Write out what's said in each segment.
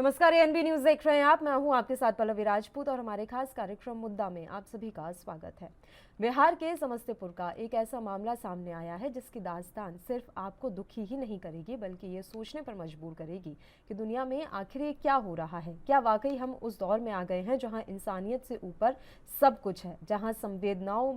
नमस्कार, ANB news देख रहे हैं आप। मैं हूं आपके साथ पल्लवी राजपूत और हमारे खास कार्यक्रम मुद्दा में आप सभी का स्वागत है। बिहार के समस्तीपुर का एक ऐसा मामला सामने आया है जिसकी दास्तान सिर्फ आपको दुखी ही नहीं करेगी बल्कि ये सोचने पर मजबूर करेगी कि दुनिया में आखिर ये क्या हो रहा है। क्या वाकई हम उस दौर में आ गए हैं जहां इंसानियत से ऊपर सब कुछ है, जहां संवेदनाओं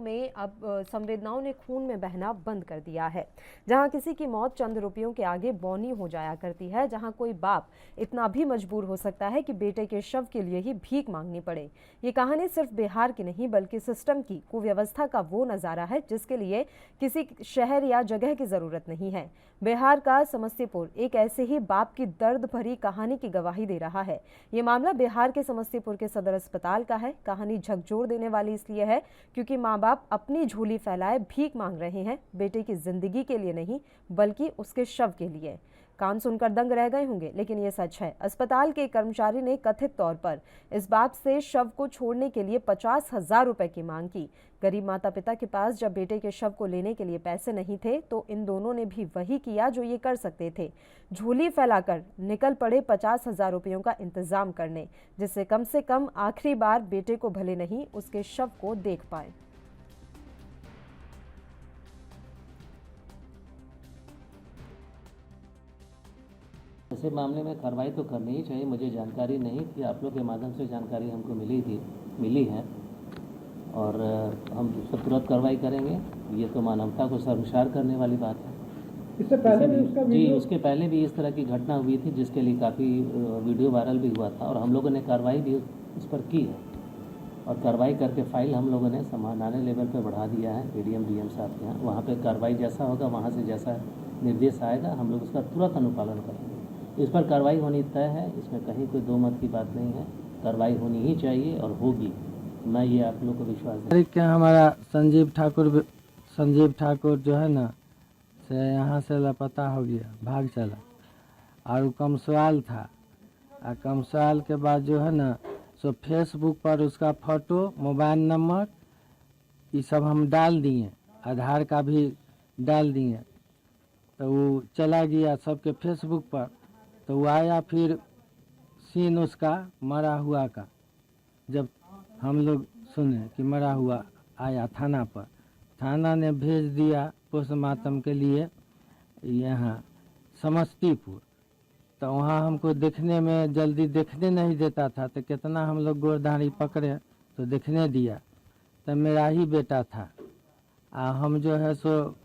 ने खून में बहना बंद कर दिया है, जहां किसी की मौत चंद रुपयों के आगे बौनी हो जाया करती है, जहां कोई बाप इतना भी मजबूर हो सकता है कि बेटे के शव के लिए ही भीख मांगनी पड़े। ये कहानी सिर्फ बिहार की नहीं बल्कि सिस्टम की कुव्यवस्था का वो नजारा है जिसके लिए किसी शहर या जगह की जरूरत नहीं है। बिहार का समस्तीपुर एक ऐसे ही बाप की दर्द भरी कहानी की गवाही दे रहा है। ये मामला बिहार के समस्तीपुर के सदर अस्पताल का है। कहानी झकझोर देने वाली इसलिए है क्योंकि माँ बाप अपनी झोली फैलाए भीख मांग रहे हैं, बेटे की जिंदगी के लिए नहीं बल्कि उसके शव के लिए। कान सुनकर दंग रह गए होंगे, लेकिन ये सच है। अस्पताल के कर्मचारी ने कथित तौर पर इस बाप से शव को छोड़ने के लिए 50,000 रुपए की मांग की। गरीब माता पिता के पास जब बेटे के शव को लेने के लिए पैसे नहीं थे तो इन दोनों ने भी वही किया जो ये कर सकते थे, झोली फैलाकर निकल पड़े 50,000 रुपयों का इंतजाम करने, जिससे कम आखिरी बार बेटे को भले नहीं उसके शव को देख पाए। ऐसे मामले में कार्रवाई तो करनी ही चाहिए। मुझे जानकारी नहीं थी, आप लोग के माध्यम से जानकारी हमको मिली है और हम उस पर तुरंत कार्रवाई करेंगे। ये तो मानवता को शर्मसार करने वाली बात है। इससे पहले भी उसका वीडियो उसके पहले भी इस तरह की घटना हुई थी जिसके लिए काफ़ी वीडियो वायरल भी हुआ था और हम लोगों ने कार्रवाई भी उस पर की है और कार्रवाई करके फाइल हम लोगों ने समानाने लेवल पर बढ़ा दिया है एडीएम डीएम साहब के यहाँ। वहाँ पर कार्रवाई जैसा होगा, वहाँ से जैसा निर्देश आएगा हम लोग उसका तुरंत अनुपालन करेंगे। इस पर कार्रवाई होनी तय है, इसमें कहीं कोई दो मत की बात नहीं है। कार्रवाई होनी ही चाहिए और होगी, मैं ये आप लोग को विश्वास देता हूं। क्या हमारा संजीव ठाकुर जो है ना से यहाँ से लापता हो गया, भाग चला और वो कमसवाल था। और कमसवाल के बाद जो है ना सो फेसबुक पर उसका फोटो, मोबाइल नंबर ये सब हम डाल दिए, आधार का भी डाल दिए, तो वो चला गया सबके फेसबुक पर। तो वो आया फिर सीन उसका मरा हुआ का, जब हम लोग सुने कि मरा हुआ आया थाना पर, थाना ने भेज दिया पोस्टमार्टम के लिए यहाँ समस्तीपुर। तो वहाँ हमको देखने में जल्दी देखने नहीं देता था, तो कितना हम लोग गोरधारी पकड़े तो देखने दिया। तो मेरा ही बेटा था। हम जो है सो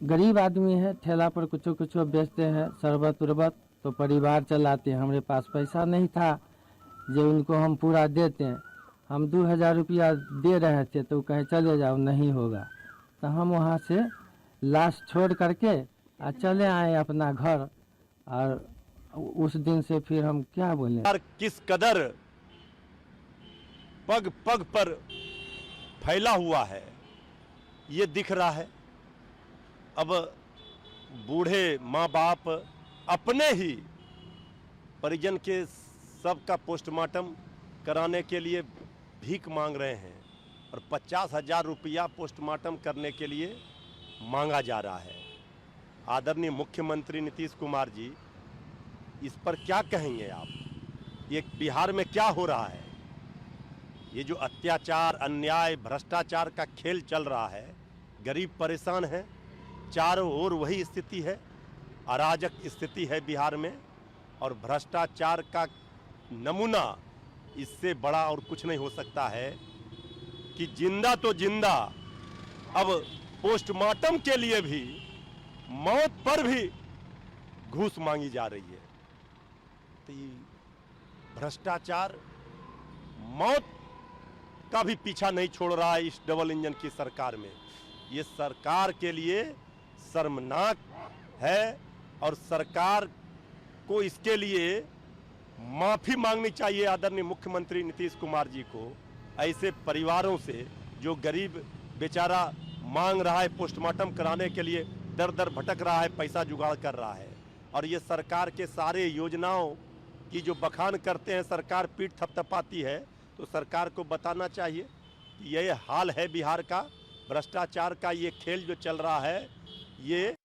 गरीब आदमी है, ठेला पर कुछ बेचते हैं, शरबत उरबत, तो परिवार चलाते हैं। हमारे पास पैसा नहीं था जो उनको हम पूरा देते हैं। हम 2,000 रुपया दे रहे थे तो कहे चले जाओ, नहीं होगा। तो हम वहाँ से लाश छोड़ करके चले आए अपना घर। और उस दिन से फिर हम क्या बोले, किस कदर पग पग पर फैला हुआ है ये दिख रहा है। अब बूढ़े माँ बाप अपने ही परिजन के सब का पोस्टमार्टम कराने के लिए भीख मांग रहे हैं और 50,000 रुपया पोस्टमार्टम करने के लिए मांगा जा रहा है। आदरणीय मुख्यमंत्री नीतीश कुमार जी, इस पर क्या कहेंगे आप? ये बिहार में क्या हो रहा है? ये जो अत्याचार, अन्याय, भ्रष्टाचार का खेल चल रहा है, गरीब परेशान है, चारों ओर वही स्थिति है, अराजक स्थिति है बिहार में और भ्रष्टाचार का नमूना इससे बड़ा और कुछ नहीं हो सकता है कि जिंदा तो जिंदा, अब पोस्टमार्टम के लिए भी, मौत पर भी घूस मांगी जा रही है। तो ये भ्रष्टाचार मौत का भी पीछा नहीं छोड़ रहा है इस डबल इंजन की सरकार में। ये सरकार के लिए शर्मनाक है और सरकार को इसके लिए माफी मांगनी चाहिए आदरणीय मुख्यमंत्री नीतीश कुमार जी को। ऐसे परिवारों से जो गरीब बेचारा मांग रहा है पोस्टमार्टम कराने के लिए, दर दर भटक रहा है, पैसा जुगाड़ कर रहा है, और ये सरकार के सारे योजनाओं की जो बखान करते हैं, सरकार पीठ थपथपाती है, तो सरकार को बताना चाहिए कि ये हाल है बिहार का। भ्रष्टाचार का ये खेल जो चल रहा है, ये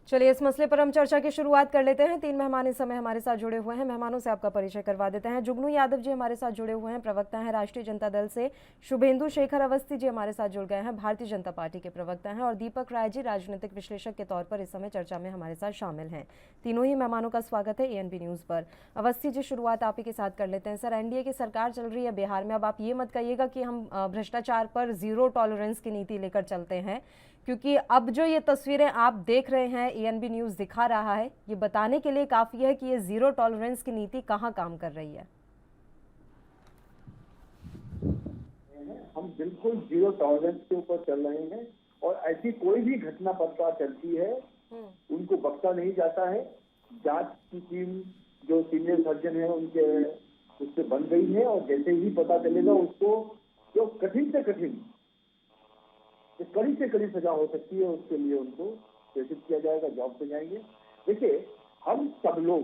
चलिए इस मसले पर हम चर्चा की शुरुआत कर लेते हैं। 3 मेहमान इस समय हमारे साथ जुड़े हुए हैं। मेहमानों से आपका परिचय करवा देते हैं। जुगनू यादव जी हमारे साथ जुड़े हुए हैं, प्रवक्ता हैं राष्ट्रीय जनता दल से। शुभेंदु शेखर अवस्थी जी हमारे साथ जुड़ गए हैं, भारतीय जनता पार्टी के प्रवक्ता हैं। और दीपक राय जी राजनीतिक विश्लेषक के तौर पर इस समय चर्चा में हमारे साथ शामिल हैं। तीनों ही मेहमानों का स्वागत है ANP न्यूज़ पर। अवस्थी जी, शुरुआत आप ही के साथ कर लेते हैं। सर, NDA की सरकार चल रही है बिहार में। अब आप ये मत कहिएगा कि हम भ्रष्टाचार पर जीरो टॉलरेंस की नीति लेकर चलते हैं, क्योंकि अब जो ये तस्वीरें आप देख रहे हैं ANP न्यूज़ दिखा रहा है, ये बताने के लिए काफ़ी है कि ये जीरो टॉलरेंस की नीति कहाँ काम कर रही है। हम बिल्कुल जीरो टॉलरेंस के ऊपर चल रहे हैं और ऐसी कोई भी घटना पता चलती है उनको बख्शा नहीं जाता है। जांच की टीम जो सीनियर सर्जन है उनके उससे बन गई है और जैसे ही पता चलेगा उसको जो कठिन से कठिन कड़ी से कड़ी सजा हो सकती है उसके लिए उनको प्रेषित किया जाएगा, जॉब पे जाएंगे। देखिए, हम सब लोग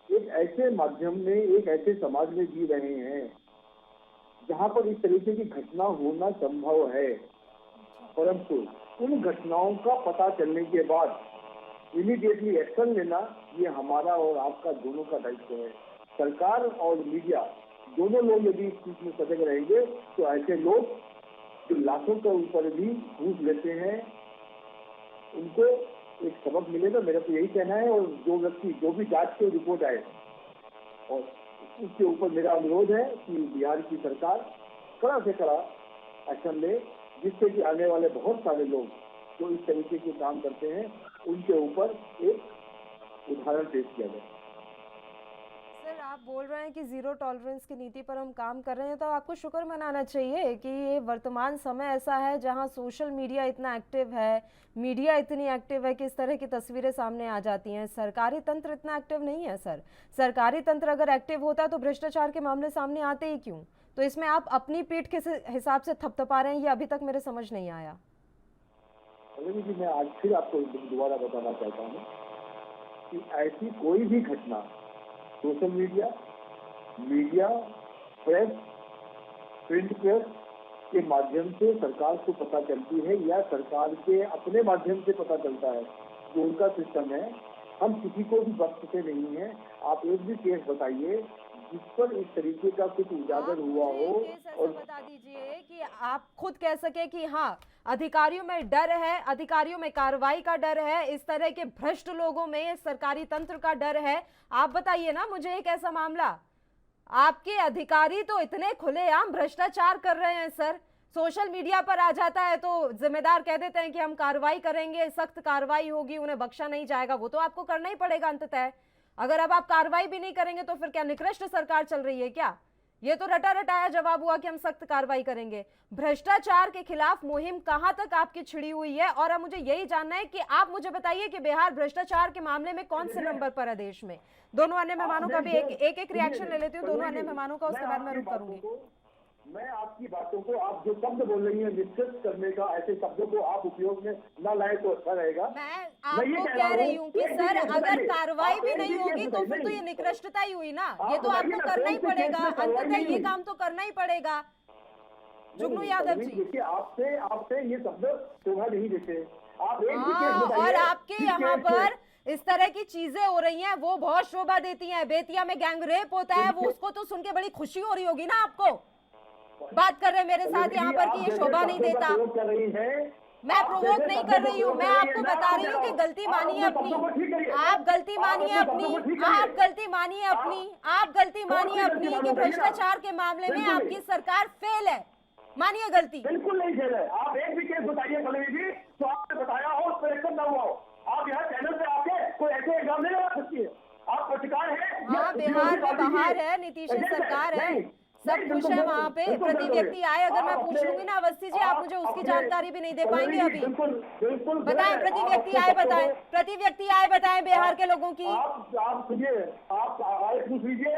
एक ऐसे माध्यम में, एक ऐसे समाज में जी रहे हैं जहां पर इस तरीके की घटना होना संभव है, परंतु उन घटनाओं का पता चलने के बाद इमीडिएटली एक्शन लेना ये हमारा और आपका दोनों का दायित्व है। सरकार और मीडिया दोनों लोग यदि इस चीज में सजग रहेंगे तो ऐसे लोग जो लाखों के ऊपर भी घूस लेते हैं उनको एक सबक मिलेगा, मेरा तो यही कहना है। और जो व्यक्ति जो भी जांच की रिपोर्ट आए और उसके ऊपर मेरा अनुरोध है कि बिहार की सरकार कड़ा से कड़ा एक्शन ले, जिससे कि आने वाले बहुत सारे लोग जो इस तरीके के काम करते हैं उनके ऊपर एक उदाहरण पेश किया जाए। सर, आप बोल रहे हैं कि जीरो टॉलरेंस की नीति पर हम काम कर रहे हैं, तो आपको शुक्र मनाना चाहिए कि ये वर्तमान समय ऐसा है जहां सोशल मीडिया इतना एक्टिव है, मीडिया इतनी एक्टिव है कि इस तरह की तस्वीरें सामने आ जाती हैं। सरकारी तंत्र इतना एक्टिव नहीं है सर। सरकारी तंत्र अगर एक्टिव होता तो भ्रष्टाचार के मामले सामने आते ही क्यों? तो इसमें आप अपनी पीठ के हिसाब से थपथपा रहे हैं, ये अभी तक मेरे समझ नहीं आया। जी, मैं आज फिर आपको दोबारा बताना चाहता हूँ कि ऐसी कोई भी घटना social media, press, print press के माध्यम से सरकार को पता चलती है या सरकार के अपने माध्यम से पता चलता है, जो उनका सिस्टम है। हम किसी को भी बख्शते नहीं है। आप एक भी केस बताइए जिस पर इस तरीके का कुछ उजागर हुआ हो और बता दीजिए कि आप खुद कह सके कि हाँ, अधिकारियों में डर है, अधिकारियों में कार्रवाई का डर है, इस तरह के भ्रष्ट लोगों में सरकारी तंत्र का डर है। आप बताइए ना मुझे एक ऐसा मामला। आपके अधिकारी तो इतने खुलेआम भ्रष्टाचार कर रहे हैं सर, सोशल मीडिया पर आ जाता है तो जिम्मेदार कह देते हैं कि हम कार्रवाई करेंगे, सख्त कार्रवाई होगी, उन्हें बख्शा नहीं जाएगा। वो तो आपको करना ही पड़ेगा अंततः। अगर अब आप कार्रवाई भी नहीं करेंगे तो फिर क्या निकृष्ट सरकार चल रही है क्या? ये तो रटा रटाया जवाब हुआ कि हम सख्त कार्रवाई करेंगे। भ्रष्टाचार के खिलाफ मुहिम कहां तक आपकी छिड़ी हुई है? और अब मुझे यही जानना है कि आप मुझे बताइए कि बिहार भ्रष्टाचार के मामले में कौन से नंबर पर है देश में। दोनों अन्य मेहमानों का भी एक रिएक्शन ले लेती हूँ, दोनों अन्य मेहमानों का, उसके बाद मैं रुक करूंगी। मैं आपकी बातों को, आप जो शब्द बोल रही हैं निश्चित करने का, ऐसे शब्दों को आप उपयोग में न लाए तो अच्छा रहेगा। मैं आपको कह रही हूँ कि सर अगर कार्रवाई भी नहीं होगी तो फिर तो ये निकृष्टता ही हुई ना। ये तो आपको करना ही पड़ेगा, अंततः ये काम तो करना ही पड़ेगा। जुगनू यादव जी, देखिए, आपसे ये शब्द शोभा नहीं देते। आप एक भी केस बताइए। और आपके यहाँ पर इस तरह की चीजें हो रही हैं वो बहुत शोभा देती हैं। बेतिया में गैंग रेप होता है, वो उसको तो सुन के बड़ी खुशी हो रही होगी ना आपको। बात कर रहे हैं मेरे साथ यहाँ पर कि ये शोभा नहीं देता। मैं प्रोवोक नहीं कर रही हूँ, मैं आपको बता रही हूँ कि गलती मानिए अपनी। आप गलती मानिए अपनी, आप गलती मानिए अपनी, आप गलती मानिए अपनी कि भ्रष्टाचार के मामले में आपकी सरकार फेल है। मानिए गलती। बिल्कुल नहीं फेल है। आप एक भी केस बताइए पल्लवी जी तो आपने बताया हो, उस पर एक्शन न हुआ हो। आप यहाँ चैनल पे आके कोई ऐसे एग्जाम नहीं लगा सकती है। आप पत्रकार है। हाँ, बिहार में बाहर है, नीतीश सरकार है, सब कुछ है वहाँ पे। प्रति व्यक्ति आए अगर मैं पूछ लूंगी ना अवस्थी जी, आप मुझे उसकी जानकारी भी नहीं दे पाएंगे अभी। बताएं प्रति व्यक्ति आए, बताएं प्रति व्यक्ति आए, बताएं बिहार के लोगों की। आप सुनिए, आप आए पूछ लीजिए,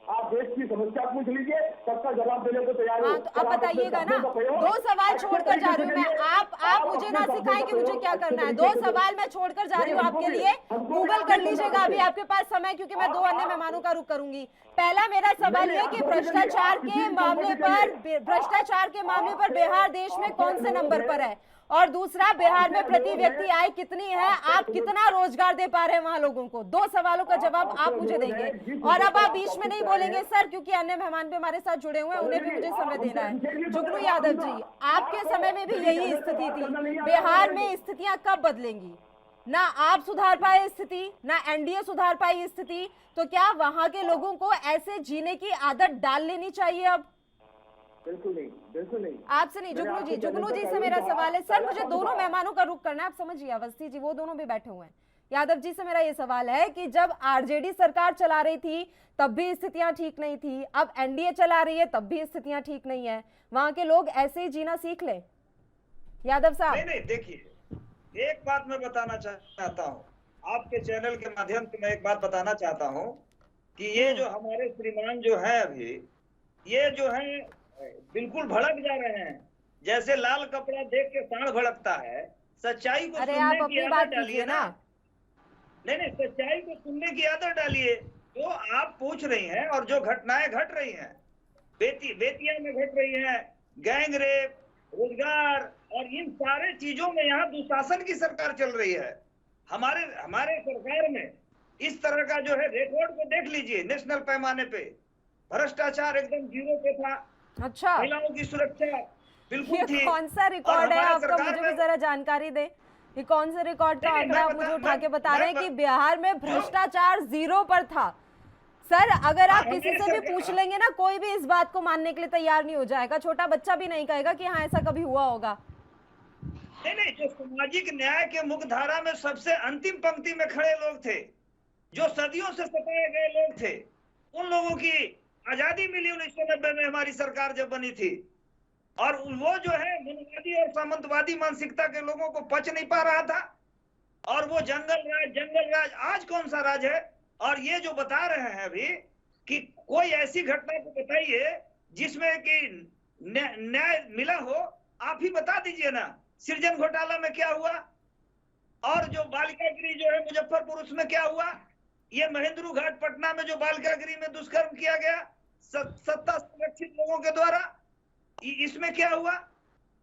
आप देश की समस्या पूछ लीजिए, सबका जवाब देने को तैयार। हाँ, तो अब बताइएगा ना, 2 सवाल छोड़कर जा रही हूँ मैं। आप मुझे ना सिखाएं कि मुझे क्या करना है। 2 सवाल मैं छोड़कर जा रही हूँ आपके लिए। गूगल कर लीजिएगा अभी आपके पास समय, क्योंकि मैं 2 अन्य मेहमानों का रुख करूंगी। पहला मेरा सवाल ये कि भ्रष्टाचार के मामले पर बिहार देश में कौन से नंबर पर है? और दूसरा, बिहार में प्रति व्यक्ति आय कितनी है, आप कितना रोजगार दे पा रहे हैं वहां लोगों को? 2 सवालों का जवाब आप मुझे देंगे। और अब आप बीच में नहीं बोलेंगे सर, क्योंकि अन्य मेहमान भी हमारे साथ जुड़े हुए हैं, उन्हें भी मुझे समय देना है। जुगनू यादव जी, आपके समय में भी यही स्थिति थी। बिहार में स्थितियां कब बदलेंगी? ना आप सुधार पाए स्थिति, ना एनडीए सुधार पाई स्थिति, तो क्या वहां के लोगों को ऐसे जीने की आदत डाल लेनी चाहिए अब? बिल्कुल नहीं, बिल्कुल नहीं। आपसे नहीं, जुगनू जी से मेरा सवाल है। सर, मुझे दोनों मेहमानों का रुख करना है, आप समझिए। अवस्थी जी, वो दोनों भी बैठे हुए हैं। यादव जी से मेरा ये सवाल है कि जब आरजेडी सरकार चला रही थी तब भी स्थितियां ठीक नहीं थी, अब एनडीए चला रही है तब भी स्थितियां ठीक नहीं है, वहां के लोग ऐसे ही जीना सीख ले? यादव साहब। नहीं, देखिए, एक बात मैं बताना चाहता हूँ, आपके चैनल के माध्यम से मैं एक बात बताना चाहता हूँ कि ये जो हमारे श्रीमान जो है अभी, ये जो है बिल्कुल भड़क जा रहे हैं, जैसे लाल कपड़ा देख के सांड भड़कता है। सच्चाई को अरे आप सुनने की अपनी बात आदत डालिए कीजिए ना। नहीं, सच्चाई को सुनने की आदत डालिए। जो आप पूछ रही हैं और जो घटनाएं घट रही हैं, बेतिया में घट रही हैं, गैंग रेप, रोजगार और इन सारे चीजों में यहाँ दुशासन की सरकार चल रही है। हमारे सरकार में इस तरह का जो है रिकॉर्ड को देख लीजिए, नेशनल पैमाने पे भ्रष्टाचार एकदम 0 पे था। अच्छा, महिलाओं की सुरक्षा बिल्कुल ये थी। कौन सा रिकॉर्ड है हमारे आपका? सरकार मुझे भी में- जरा जानकारी दे। ये कौन से रिकॉर्ड का नहीं, आंकड़ा आप मुझे उठा के बता रहे हैं कि बिहार में भ्रष्टाचार 0 पर था? सर, अगर आप किसी से भी पूछ लेंगे ना, कोई भी इस बात को मानने के लिए तैयार नहीं हो जाएगा। छोटा बच्चा भी नहीं कहेगा कि हाँ ऐसा कभी हुआ होगा। नहीं, जो सामाजिक न्याय के मुख्य धारा में सबसे अंतिम पंक्ति में खड़े लोग थे, जो सदियों से सताए गए लोग थे, उन लोगों की आजादी मिली 1990 में हमारी सरकार जब बनी थी। और वो जो है मनवादी और सामंतवादी मानसिकता के लोगों को पच नहीं पा रहा था, और वो जंगल राज आज कौन सा राज है? और ये जो बता रहे हैं अभी कि कोई ऐसी घटना को बताइए जिसमें कि न्याय मिला हो, आप ही बता दीजिए ना। सृजन घोटाला में क्या हुआ, और जो बालिका गृह जो है मुजफ्फरपुर, उसमें क्या हुआ? ये महेंद्रू घाट पटना में जो बालिका गृह में दुष्कर्म किया गया सत्ता संरक्षित लोगों के द्वारा, इसमें क्या हुआ?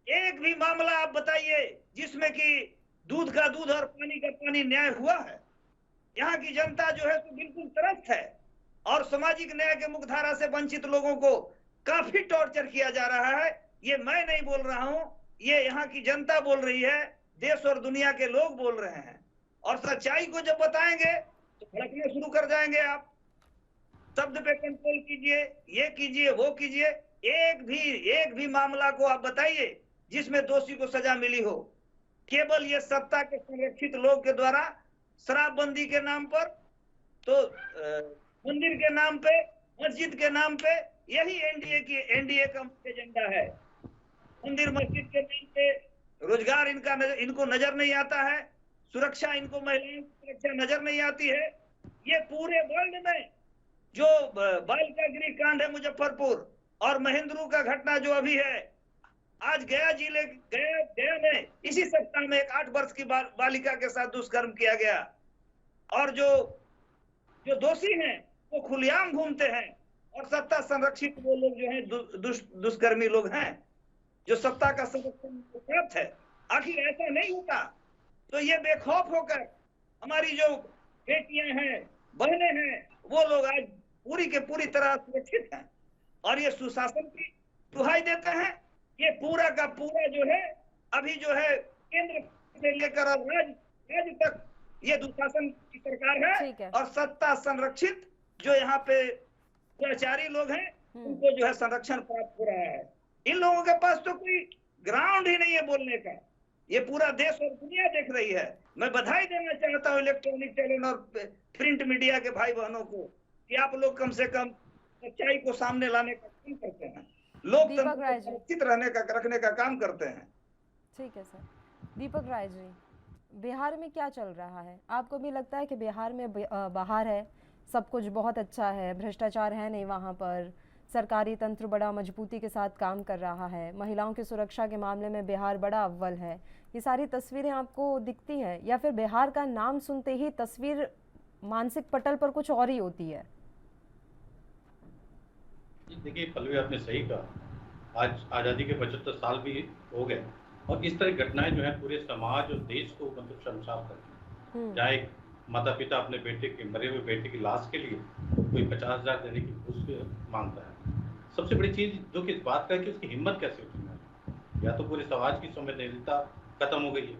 एक भी मामला आप बताइए जिसमें कि दूध का दूध और पानी का पानी न्याय हुआ है? यहाँ की जनता जो है तो बिल्कुल त्रस्त है, और सामाजिक न्याय के मुख्यधारा से वंचित लोगों को काफी टॉर्चर किया जा रहा है। ये मैं नहीं बोल रहा हूँ, ये यहाँ की जनता बोल रही है, देश और दुनिया के लोग बोल रहे हैं। और सच्चाई को जब बताएंगे तो भड़कने शुरू कर जाएंगे आप। शब्द पे कंट्रोल कीजिए, ये कीजिए, वो कीजिए। एक भी मामला को आप बताइए जिसमें दोषी को सजा मिली हो। केवल ये सत्ता के संरक्षित लोग के द्वारा शराबबंदी के नाम पर, तो मंदिर के नाम पे, मस्जिद के नाम पे, यही एनडीए का एजेंडा है। मंदिर मस्जिद के नाम पे रोजगार इनको नजर नहीं आता है, सुरक्षा इनको, महिलाओं की सुरक्षा नजर नहीं आती है। ये पूरे वर्ल्ड में जो बालिका गृह कांड है मुजफ्फरपुर और महेंद्रू का घटना जो अभी है, आज गया में इसी सप्ताह में एक 8 वर्ष की बालिका के साथ दुष्कर्म किया गया, और जो दोषी हैं वो खुलेआम घूमते हैं, और सत्ता संरक्षित वो लोग जो हैं दुष्कर्मी लोग हैं, जो सत्ता का संरक्षण प्राप्त है। आखिर ऐसा नहीं होता तो ये बेखौफ होकर हमारी जो बेटियां हैं, बहनें हैं, वो लोग आज पूरी के पूरी तरह सुरक्षित हैं, और ये सुशासन की दुहाई देते हैं। ये पूरा का पूरा जो है अभी जो है केंद्र से लेकर राज्य तक ये दुशासन की सरकार है, और सत्ता संरक्षित जो यहाँ पे दुराचारी लोग हैं उनको जो है संरक्षण प्राप्त हो रहा है। इन लोगों के पास तो कोई ग्राउंड ही नहीं है बोलने का। ये पूरा देश और दुनिया देख रही है। मैं बधाई देना चाहता हूँ इलेक्ट्रॉनिक चैनल और प्रिंट मीडिया के भाई बहनों को कि आप लोग कम से कम सच्चाई को सामने लाने का काम करते हैं, लोकतंत्र को सुरक्षित रखने का काम करते हैं। ठीक है सर। दीपक राय जी, बिहार में क्या चल रहा है? आपको भी लगता है कि बिहार में बाहर है सब कुछ बहुत अच्छा है, भ्रष्टाचार है नहीं वहाँ पर, सरकारी तंत्र बड़ा मजबूती के साथ काम कर रहा है, महिलाओं की सुरक्षा के मामले में बिहार बड़ा अव्वल है, ये सारी तस्वीरें आपको दिखती हैं, या फिर बिहार का नाम सुनते ही तस्वीर मानसिक पटल पर कुछ और ही होती है? देखिए पल्लवी, आपने सही कहा। आज आज़ादी के 75 साल भी हो गए, और इस तरह की घटनाएं जो है पूरे समाज और देश को मतलब शर्मसार करती हैं। जहाँ एक माता पिता अपने बेटे के मरे हुए बेटे की लाश के लिए कोई 50,000 देने की घूस मांगता है। सबसे बड़ी चीज दुख इस बात का है कि उसकी हिम्मत कैसे होती है। या तो पूरे समाज की संवेदनशीलता खत्म हो गई है।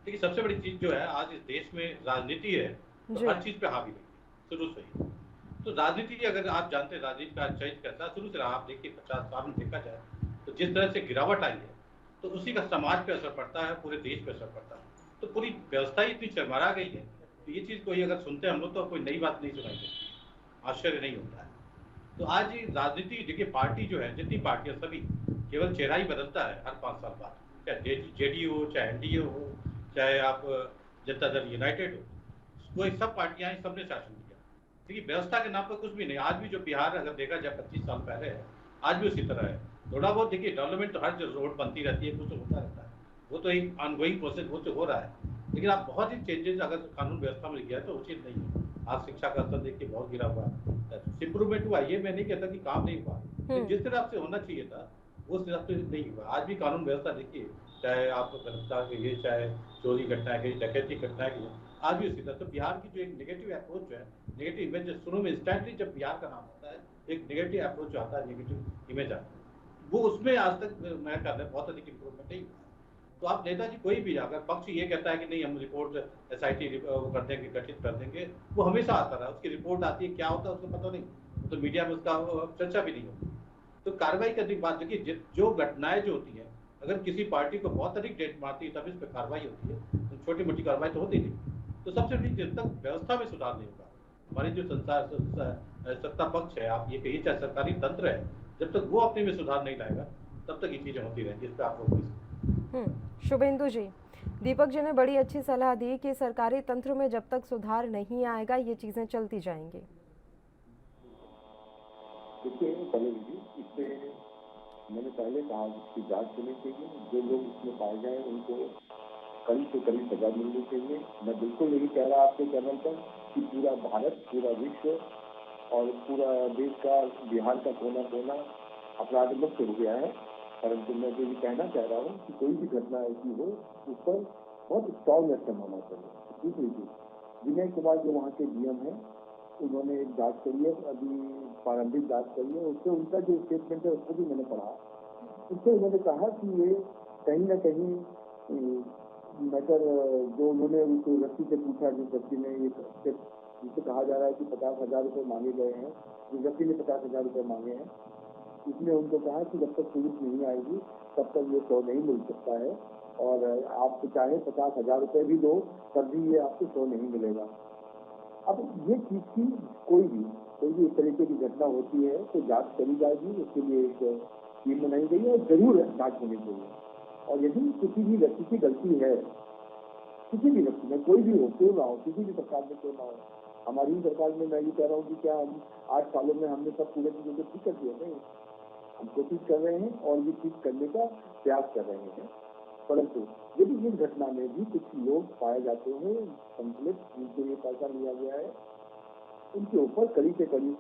देखिए सबसे बड़ी चीज जो है आज इस देश में राजनीति है, तो जी। हर चीज पे हावी रही है शुरू से ही। तो राजनीति अगर आप जानते हैं राजनीति का चरित्र कैसा है, शुरू से रहा। आप देखिए 50 साल में देखा जाए तो जिस तरह से गिरावट आई है तो उसी का समाज पे असर पड़ता है, पूरे देश पे असर पड़ता है। तो पूरी व्यवस्था ही इतनी चरमरा गई है, तो ये चीज कोई अगर सुनते हैं हम लोग तो कोई नई बात नहीं सुनाई देती, आश्चर्य नहीं होता है। तो आज ये राजनीति देखिए पार्टी जो है जितनी पार्टियां सभी केवल चेहरा ही बदलता है हर 5 साल बाद, चाहे जेडीयू हो, चाहे एनडीए हो, चाहे आप जनता दल यूनाइटेड हो, वही सब पार्टियां हैं, सबने शासन किया। देखिए व्यवस्था के नाम पर कुछ भी नहीं। आज भी जो बिहार अगर देखा जाए 25 साल पहले है, आज भी उसी तरह है। थोड़ा बहुत देखिए डेवलपमेंट तो हर जो रोड बनती रहती है कुछ तो होता रहता है, वो तो एक ऑनगोइंग प्रोसेस वो तो हो रहा है। लेकिन आप बहुत ही चेंजेस अगर कानून व्यवस्था में गया तो उचित नहीं है। आज शिक्षा का स्तर देखिए बहुत गिरा हुआ है। इंप्रूवमेंट हुआ, ये मैं नहीं कहता कि काम नहीं हुआ, लेकिन जिस हिसाब से होना चाहिए था उस हिसाब से नहीं हुआ। आज भी कानून व्यवस्था देखिए, चाहे आप गिरफ्तार करिए, चाहे चोरी घटनाएं करिए, डकैती घटनाएं करिए, आज भी उसी तरह। तो बिहार की जो एक नेगेटिव अप्रोच है, नेगेटिव इमेज शुरू में इंस्टेंटली जब बिहार का नाम होता है एक नेगेटिव अप्रोच आता है, नेगेटिव इमेज आता है, वो उसमें आज तक मैं कर रहा बहुत अधिक इंप्रूवमेंट नहीं हुआ। तो आप नेताजी कोई भी अगर पक्ष ये कहता है कि नहीं हम रिपोर्ट एसआईटी कर देंगे, गठित कर देंगे, वो हमेशा आता रहा। उसकी रिपोर्ट आती है, क्या होता है उसको पता नहीं, तो मीडिया में उसका चर्चा भी नहीं होती। तो कार्रवाई करने की बात देखिए, जो घटनाएं जो होती हैं अगर किसी पार्टी को बहुत अधिक डेट मारती है तब इस पर कार्रवाई होती है, तो छोटी मोटी कार्रवाई तो होती नहीं। तो सबसे बड़ी जब तक व्यवस्था में सुधार नहीं होगा, हमारी जो सत्ता पक्ष है, आप ये कहिए चाहे सरकारी तंत्र है, जब तक वो अपने में सुधार नहीं लाएगा तब तक ये चीजें होती रहेंगी। इस पर आप रोक नहीं सकते। शुभेंदु जी, दीपक जी ने बड़ी अच्छी सलाह दी कि सरकारी तंत्र में जब तक सुधार नहीं आएगा ये चीजें चलती जाएंगी। देखिए पहले जी, इससे मैंने पहले कहा इसकी जांच होनी चाहिए। जो लोग इसमें पाए जाए उनको कड़ी से कड़ी सजा मिलनी चाहिए। मैं बिल्कुल नहीं कह रहा आपके चैनल पर कि पूरा भारत, पूरा विश्व और पूरा देश का, बिहार का कोना कोना अपराध मुक्त हो गया है, परंतु मैं जो ये कहना चाह रहा हूँ कि कोई भी घटना ऐसी हो उस पर बहुत स्ट्रॉन्ग एक्शन होना चाहिए। दूसरी चीज, विनय कुमार जो वहाँ के डीएम है, उन्होंने एक जांच करी है, अभी प्रारंभिक जांच करी है, उससे उनका जो स्टेटमेंट है उसको भी मैंने पढ़ा। उससे उन्होंने कहा कि ये कहीं ना कहीं मैटर जो उन्होंने उस व्यक्ति से पूछा, जिस व्यक्ति ने ये जिससे कहा जा रहा है कि 50,000 रुपये मांगे गए हैं, जिस व्यक्ति ने 50,000 रुपये मांगे हैं, उसने उनको कहा कि जब तक पुलिस नहीं आएगी तब तक ये 100 नहीं मिल सकता है, और आप चाहे 50,000 रुपये भी दो तब भी ये आपको 100 नहीं मिलेगा। अब ये चीज की कोई भी इस तरीके की घटना होती है तो जांच करी जाएगी, उसके लिए एक टीम बनाई गई है और जरूर जांच होनी चाहिए। और यदि किसी भी व्यक्ति की गलती है, किसी भी व्यक्ति में कोई भी हो, क्यों ना हो, किसी भी सरकार में क्यों ना हो, हमारी ही सरकार में मैं ये कह रहा हूँ कि क्या हम 8 सालों में हमने सब पूरे चीजों को ठीक कर दिया? नहीं, हम कोशिश कर रहे हैं और ये ठीक करने का प्रयास कर रहे हैं। परंतु यदि इस घटना में भी कुछ लोग पाए जाते हैं संतुलित, जिनसे ये पैसा लिया गया है, उनके ऊपर कड़ी से कड़ी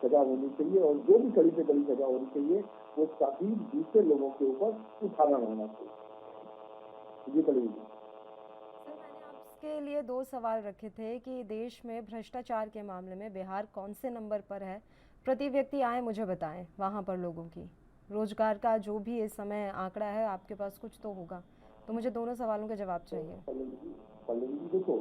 सजा होनी चाहिए, और जो भी कड़ी से कड़ी सजा होनी चाहिए वो काफी दूसरे लोगों के ऊपर उदाहरण होना चाहिए। ये कड़ी सर, मैंने आपके लिए 2 सवाल रखे थे कि देश में भ्रष्टाचार के मामले में बिहार कौन से नंबर पर है, प्रति व्यक्ति आय मुझे बताएं वहाँ पर लोगों की, रोजगार का जो भी इस समय आंकड़ा है आपके पास कुछ तो होगा, तो मुझे दोनों सवालों के जवाब चाहिए। पल्लवी जी देखो,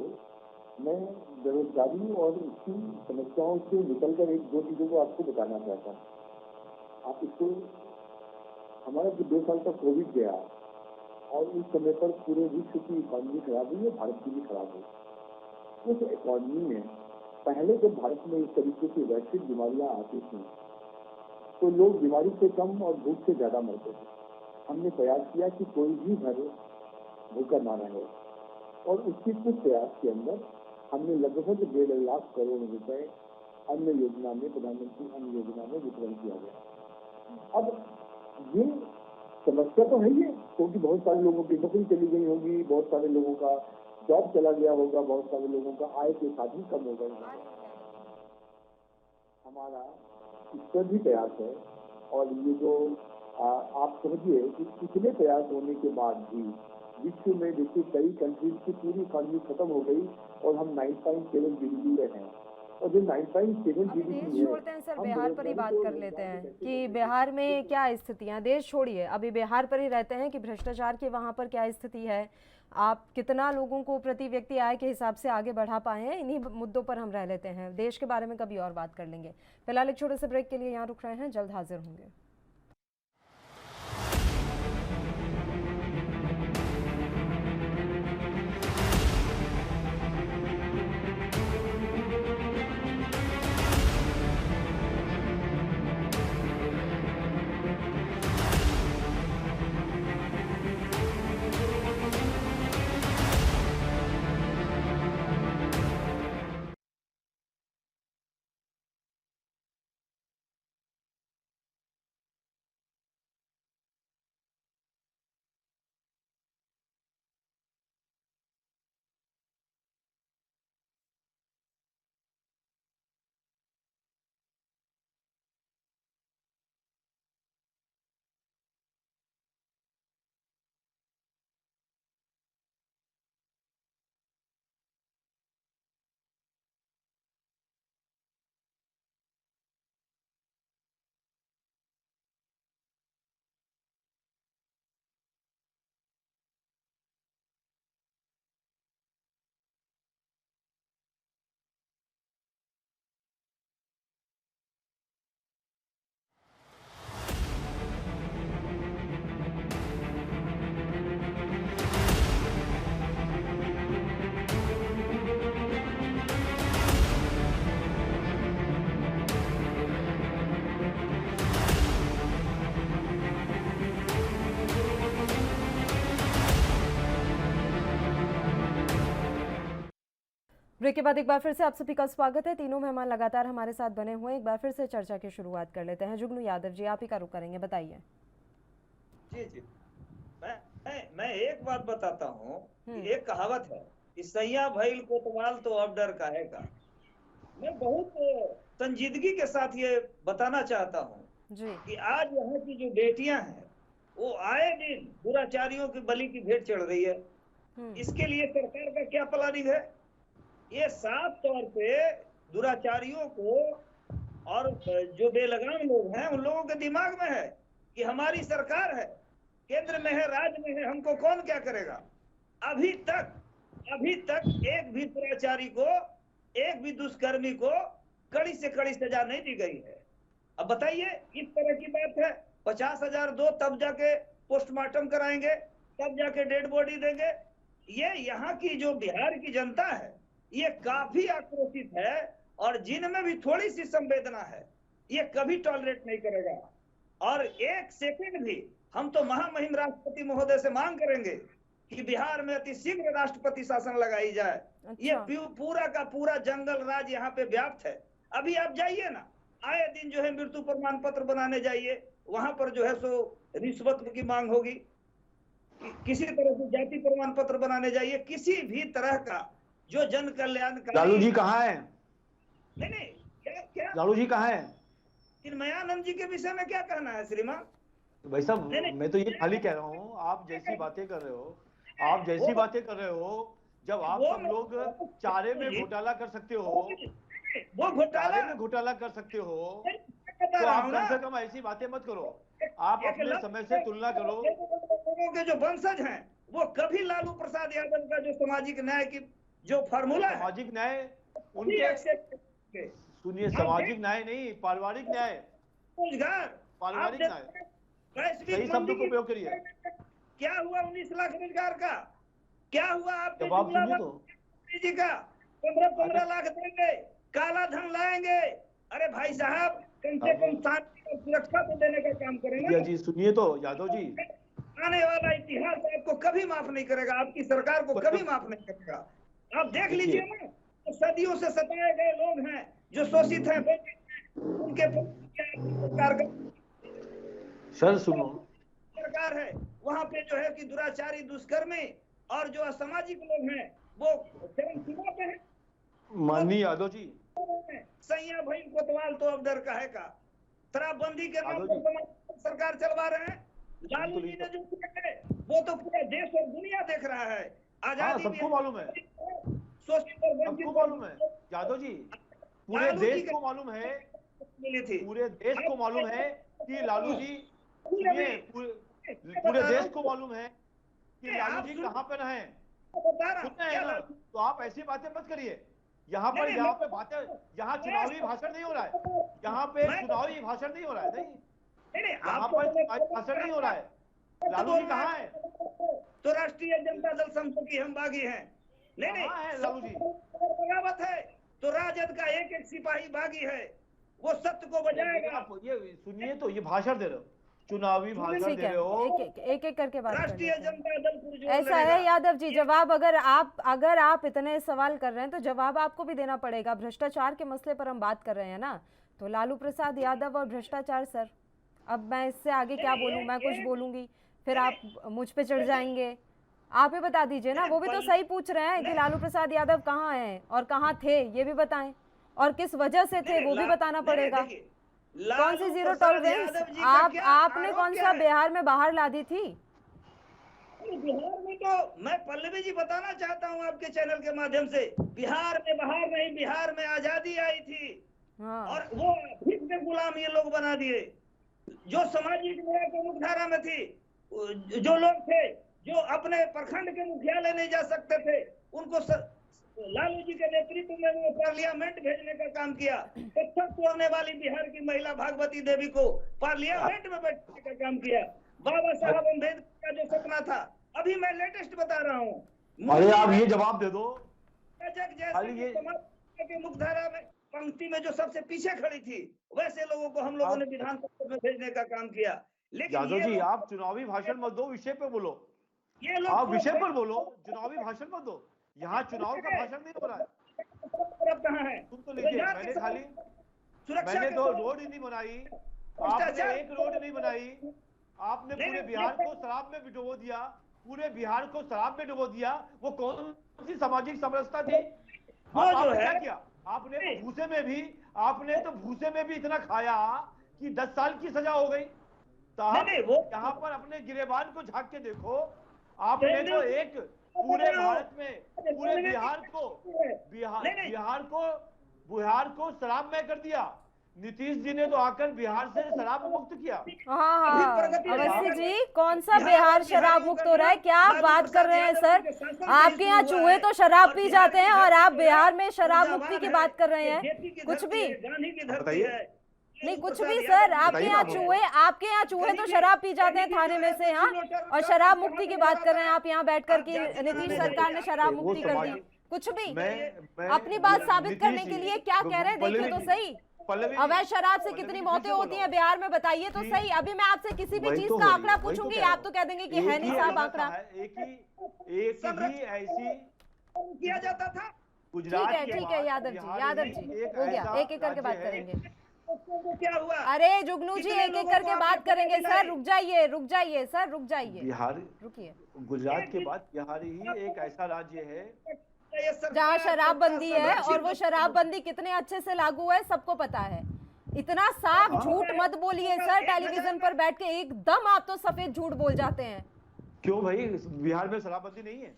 मैं बेरोजगारी और इसकी समस्याओं से निकलकर एक दो चीजों को आपको बताना चाहता हूँ। आप इसको, हमारा जो 2 साल तक कोविड गया और उस समय पर पूरे विश्व की इकॉनमी खराब हुई है, भारत की भी खराब हुई। उस इकॉनमी में पहले जब भारत में इस तरीके की वैश्विक बीमारियां आती थी तो लोग बीमारी से कम और भूख से ज्यादा मरते थे। हमने प्रयास किया कि कोई भी घर भूखा ना रहे, और उसके कुछ प्रयास के अंदर हमने लगभग 1.5 लाख करोड़ रुपए अन्न योजना में, प्रधानमंत्री अन्न योजना में वितरण किया गया। अब ये समस्या तो है ही है, क्योंकि बहुत सारे लोगों की नौकरी चली गई होगी, बहुत सारे लोगों का जॉब चला गया होगा, बहुत सारे लोगों का आय के साधन कम हो गए होंगे। हमारा इस पर भी प्रयास है, और ये जो आप समझिए कि इतने प्रयास होने के बाद भी विश्व में देखिए कई कंट्रीज की पूरी इकॉनमी खत्म हो गई और हम 9.7 जीडीपी पे हैं। और जो 9.7 अभी जीडीपी देश है, छोड़ते हैं सर, हम बिहार पर ही बेरोजगारी बात को कर लेते रोजगार हैं को कैसे कि बदलेंगे? बिहार में क्या स्थितियां, देश छोड़िए अभी बिहार पर ही रहते हैं कि भ्रष्टाचार की वहां पर क्या स्थिति है, आप कितना लोगों को प्रति व्यक्ति आय के हिसाब से आगे बढ़ा पाए हैं, इन्हीं मुद्दों पर हम रह लेते हैं। देश के बारे में कभी और बात कर लेंगे। फिलहाल एक छोटे से ब्रेक के लिए यहाँ रुक रहे हैं, जल्द हाजिर होंगे। ब्रेक के बाद एक बार फिर से आप सभी का स्वागत है। तीनों मेहमान लगातार हमारे साथ बने हुए हैं। एक बार फिर से चर्चा की शुरुआत कर लेते हैं। जुगनू यादव जी, आप ही का रुख करेंगे, बताइए। जी जी, मैं एक बात बताता हूँ कि एक कहावत है कि सैया भइल कोतवाल तो अब डर काहेगा। मैं बहुत संजीदगी के साथ ये बताना चाहता हूँ कि आज यहाँ की जो बेटियां हैं वो आए दिन दुराचारियों की बलि की भेंट चढ़ रही है। इसके लिए सरकार का क्या प्लानिंग है? ये साफ तौर पे दुराचारियों को और जो बेलगाम लोग हैं उन लोगों के दिमाग में है कि हमारी सरकार है, केंद्र में है, राज्य में है, हमको कौन क्या करेगा। अभी तक एक भी दुराचारी को, एक भी दुष्कर्मी को कड़ी से कड़ी सजा नहीं दी गई है। अब बताइए, इस तरह की बात है 50,000 दो तब जाके पोस्टमार्टम कराएंगे, तब जाके डेड बॉडी देंगे। ये यहाँ की जो बिहार की जनता है ये काफी आक्रोशित है और जिनमें भी थोड़ी सी संवेदना है ये कभी टॉलरेट नहीं करेगा। और एक सेकंड भी हम तो महामहिम राष्ट्रपति महोदय से मांग करेंगे कि बिहार में अति शीघ्र राष्ट्रपति शासन लगाई जाए। ये पूरा का पूरा जंगल राज यहाँ पे व्याप्त है। अभी आप जाइए ना, आए दिन जो है मृत्यु प्रमाण पत्र बनाने जाइए, वहां पर जो है सो रिश्वत की मांग होगी। किसी तरह से जाति प्रमाण पत्र बनाने जाइए, किसी भी तरह का जो जन कल्याणकारी। लालू जी कहाँ है? नहीं, क्या लालू जी कहाँ है? चिन्मयानंद जी के विषय में क्या कहना है श्रीमान? भाई साहब, मैं तो ये खाली कह रहा हूँ, आप जैसी बातें कर रहे हो, जब आप सब लोग चारे में घोटाला कर सकते हो, वो घोटाला में घोटाला कर सकते हो, तो आप कम से कम ऐसी बातें मत करो। आप अपने समय से तुलना करो। लोगों के जो वंशज हैं वो कभी लालू प्रसाद यादव का जो सामाजिक न्याय की जो फार्मूला है, सामाजिक न्याय उनके, सुनिए, सामाजिक न्याय नहीं, पारिवारिक न्याय, रोजगार, पारिवारिक न्याय, सही शब्द को उपयोग करिए। क्या हुआ 19 लाख रोजगार का? क्या हुआ आपके जवाब सुनिए तो जी का 15 लाख देंगे, काला धन लाएंगे। अरे भाई साहब, कम से कम सुरक्षा तो देने का काम करेंगे जी। सुनिए तो यादव जी, आने वाला इतिहास आपको कभी माफ नहीं करेगा, आपकी सरकार को कभी माफ नहीं करेगा। आप देख लीजिए ना, तो सदियों से सताए गए लोग हैं, जो शोषित हैं, उनके सरकार का सर सुनो, सरकार है वहां पे जो है कि दुराचारी, दुष्कर्मी और जो असामाजिक लोग हैं वो चरम सीमा पे है। माननीय यादव जी, सैया भाई कोतवाल तो अब डर काहे का। शराबबंदी के नाम पर सरकार सरकार चलवा रहे हैं। लालू जी ने जो किया है वो तो पूरा देश और दुनिया देख रहा है। आजादी सबको मालूम है, सबको मालूम है यादव जी, पूरे देश को मालूम है, मिली थी। पूरे देश को मालूम है कि लालू जी, पूरे देश को मालूम है कि लालू जी कहाँ पर हैं। तो आप ऐसी बातें मत करिए। यहाँ पे बातें, यहाँ चुनावी भाषण नहीं हो रहा है, यहाँ पे चुनावी भाषण नहीं हो रहा है, नहीं यहाँ पर भाषण नहीं हो रहा है। लालू जी कहाँ है? तो राष्ट्रीय जनता दल समझो कि हम बागी हैं। नहीं है लालू जी, बगावत है तो राजद का एक एक सिपाही बागी है, वो सत्य को बजाएगा। ये सुनिए, तो ये भाषण दे रहे हो, चुनावी भाषण दे रहे हो, एक एक करके बात राष्ट्रीय जनता दल ऐसा है यादव जी, जवाब अगर आप इतने सवाल कर रहे हैं तो जवाब आपको भी देना पड़ेगा। भ्रष्टाचार के मसले पर हम बात कर रहे हैं ना, तो लालू प्रसाद यादव और भ्रष्टाचार सर, अब मैं इससे आगे क्या बोलूं, मैं कुछ बोलूंगी फिर आप मुझ पे चढ़ जाएंगे। आप ही बता दीजिए ना, वो भी तो सही पूछ रहे हैं कि लालू प्रसाद यादव कहाँ हैं और कहाँ थे, ये भी बताएं, और किस वजह से थे वो भी बताना पड़ेगा। कौन सी जीरो टॉलरेंस आपने कौन सा बिहार में बाहर ला दी थी? बिहार में तो मैं पल्लवी जी बताना चाहता हूँ आपके चैनल के माध्यम से, बिहार में बाहर नहीं, बिहार में आजादी आई थी। हाँ। और वो भीख के गुलाम ये लोग बना दिए। जो सामाजिक न्याय की मुख्यधारा में थी, जो लोग थे जो अपने प्रखंड के मुख्यालय नहीं जा सकते थे, उनको लालू जी के नेतृत्व में वो पार्लियामेंट भेजने का काम किया। पत्थर तोड़ने वाली बिहार की महिला भागवती देवी को पार्लियामेंट में बैठने का काम किया। बाबा साहब अम्बेडकर का जो सपना था, अभी मैं लेटेस्ट बता रहा हूँ। अरे आप ये जवाब दे दो, जैसे मुख्यधारा में पंक्ति में जो सबसे पीछे खड़ी थी, वैसे लोगों को हम लोगों ने विधान परिषद में भेजने का काम किया। लेकिन यादव जी, आप चुनावी भाषण मत दो, विषय पे बोलो। ये लोग आप विषय पर बोलो, चुनावी भाषण मत दो। यहाँ चुनाव का भाषण नहीं हो रहा है। कहाँ है? तुम तो लीजिए, मैंने तो रोड ही नहीं बनाई, आपने एक रोड नहीं बनाई, आपने पूरे बिहार को शराब में डुबो दिया, पूरे बिहार को शराब में डुबो दिया। वो कौन सी सामाजिक समरसता थी? आपने क्या किया? आपने तो भूसे में भी इतना खाया कि 10 साल की सजा हो गई। यहाँ पर अपने गिरेबान को झांक के देखो, आपने तो एक पूरे भारत में पूरे बिहार को शराब में कर दिया। नीतीश जी ने तो आकर बिहार से शराब मुक्त किया। हाँ, अवस्थी जी, कौन सा बिहार शराब मुक्त हो रहा है? क्या आप बात कर रहे हैं सर? आपके यहाँ चूहे तो शराब पी जाते हैं और आप बिहार में शराब मुक्ति की बात कर रहे हैं? कुछ भी नहीं, कुछ भी सर। आपके यहाँ चूहे तो शराब पी जाते हैं थाने में से, हाँ, और शराब मुक्ति की बात कर रहे हैं आप यहाँ बैठकर कि नीतीश सरकार ने शराब मुक्ति कर दी। कुछ भी अपनी बात साबित करने के लिए क्या कह रहे हैं, देखिए तो सही। अवैध शराब से कितनी मौतें होती हैं बिहार में, बताइए तो सही। अभी मैं आपसे किसी भी चीज का आंकड़ा पूछूंगी, आप तो कह देंगे कि है नहीं साहब आंकड़ा। एक ही ऐसी किया जाता था। ठीक है यादव जी, हो गया, एक एक करके बात करेंगे। क्या हुआ? अरे जुगनू जी, एक एक करके बात करेंगे सर। रुक जाइए सर, रुक जाइए। बिहार, रुकिए। गुजरात के बाद बिहार ही एक ऐसा राज्य है जहाँ शराबबंदी है, और वो शराबबंदी कितने अच्छे से लागू है सबको पता है। इतना साफ झूठ मत बोलिए सर, टेलीविजन पर बैठ के एकदम आप तो सफेद झूठ बोल जाते हैं। क्यों भाई, बिहार में शराबबंदी नहीं है?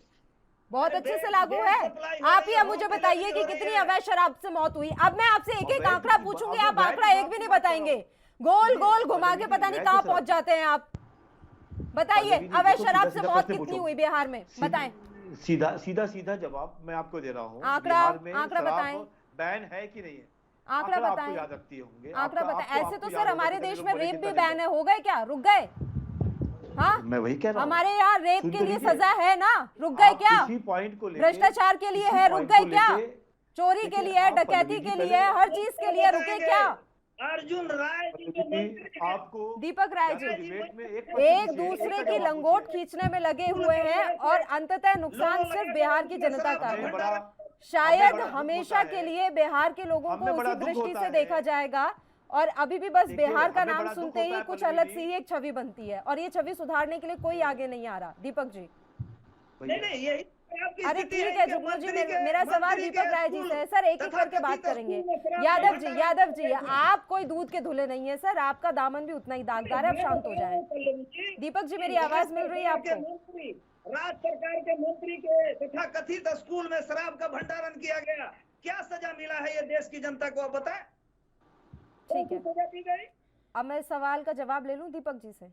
बहुत अच्छे से लागू है। आप ही अब मुझे बताइए कि कितनी अवैध शराब से मौत हुई। अब मैं आपसे एक एक आंकड़ा पूछूंगी, आप आंकड़ा एक भी नहीं बताएंगे। गोल गोल घुमा के पता नहीं कहाँ पहुंच जाते हैं आप। बताइए अवैध शराब से मौत कितनी हुई बिहार में, बताएं। सीधा जवाब मैं आपको दे रहा हूँ। आंकड़ा बताएं। बैन है कि नहीं है? आंकड़ा बताएं। आपको याद रखती होंगे। आंकड़ा बताएं। ऐसे तो सर हमारे देश में रेप भी बैन है, हो गए क्या? रुक गए? हाँ, मैं वही कह रहा हूँ। हमारे यहाँ रेप के लिए सजा है ना, रुक गए क्या? भ्रष्टाचार के लिए है, रुक गए क्या? चोरी के लिए, डकैती के लिए, हर चीज के लिए रुके क्या? अर्जुन राय जी, आपको दीपक राय जी एक दूसरे की लंगोट खींचने में लगे हुए हैं, और अंततः नुकसान सिर्फ बिहार की जनता का है। शायद हमेशा के लिए बिहार के लोगों को उसी दृष्टि से देखा जाएगा, और अभी भी बस बिहार का नाम सुनते ही कुछ अलग सी एक छवि बनती है, और ये छवि सुधारने के लिए कोई आगे नहीं आ रहा। दीपक जी, नहीं, यही आपकी अरे स्थिति ठीक है है कि जुगनू जी, मंत्री के- मेरा सवाल मंत्री दीपक के राय जी स्कूल, से है सर, एक एक करके बात तथाकथित करेंगे। स्कूल में शराब यादव का जी, भंडारण यादव जी, किया गया। आप कोई दूध के धुले नहीं है सर, आपका दामन भी उतना ही दागदार है, अब शांत हो जाएं। दीपक जी, मेरी आवाज मिल रही है आपको? राज्य सरकार के मंत्री के तथाकथित स्कूल में शराब का भंडारण किया गया, क्या सजा मिला है ये देश की जनता को, आप बताएं। ठीक है, सजा दी गई। अब मैं सवाल का जवाब ले लूं दीपक जी से।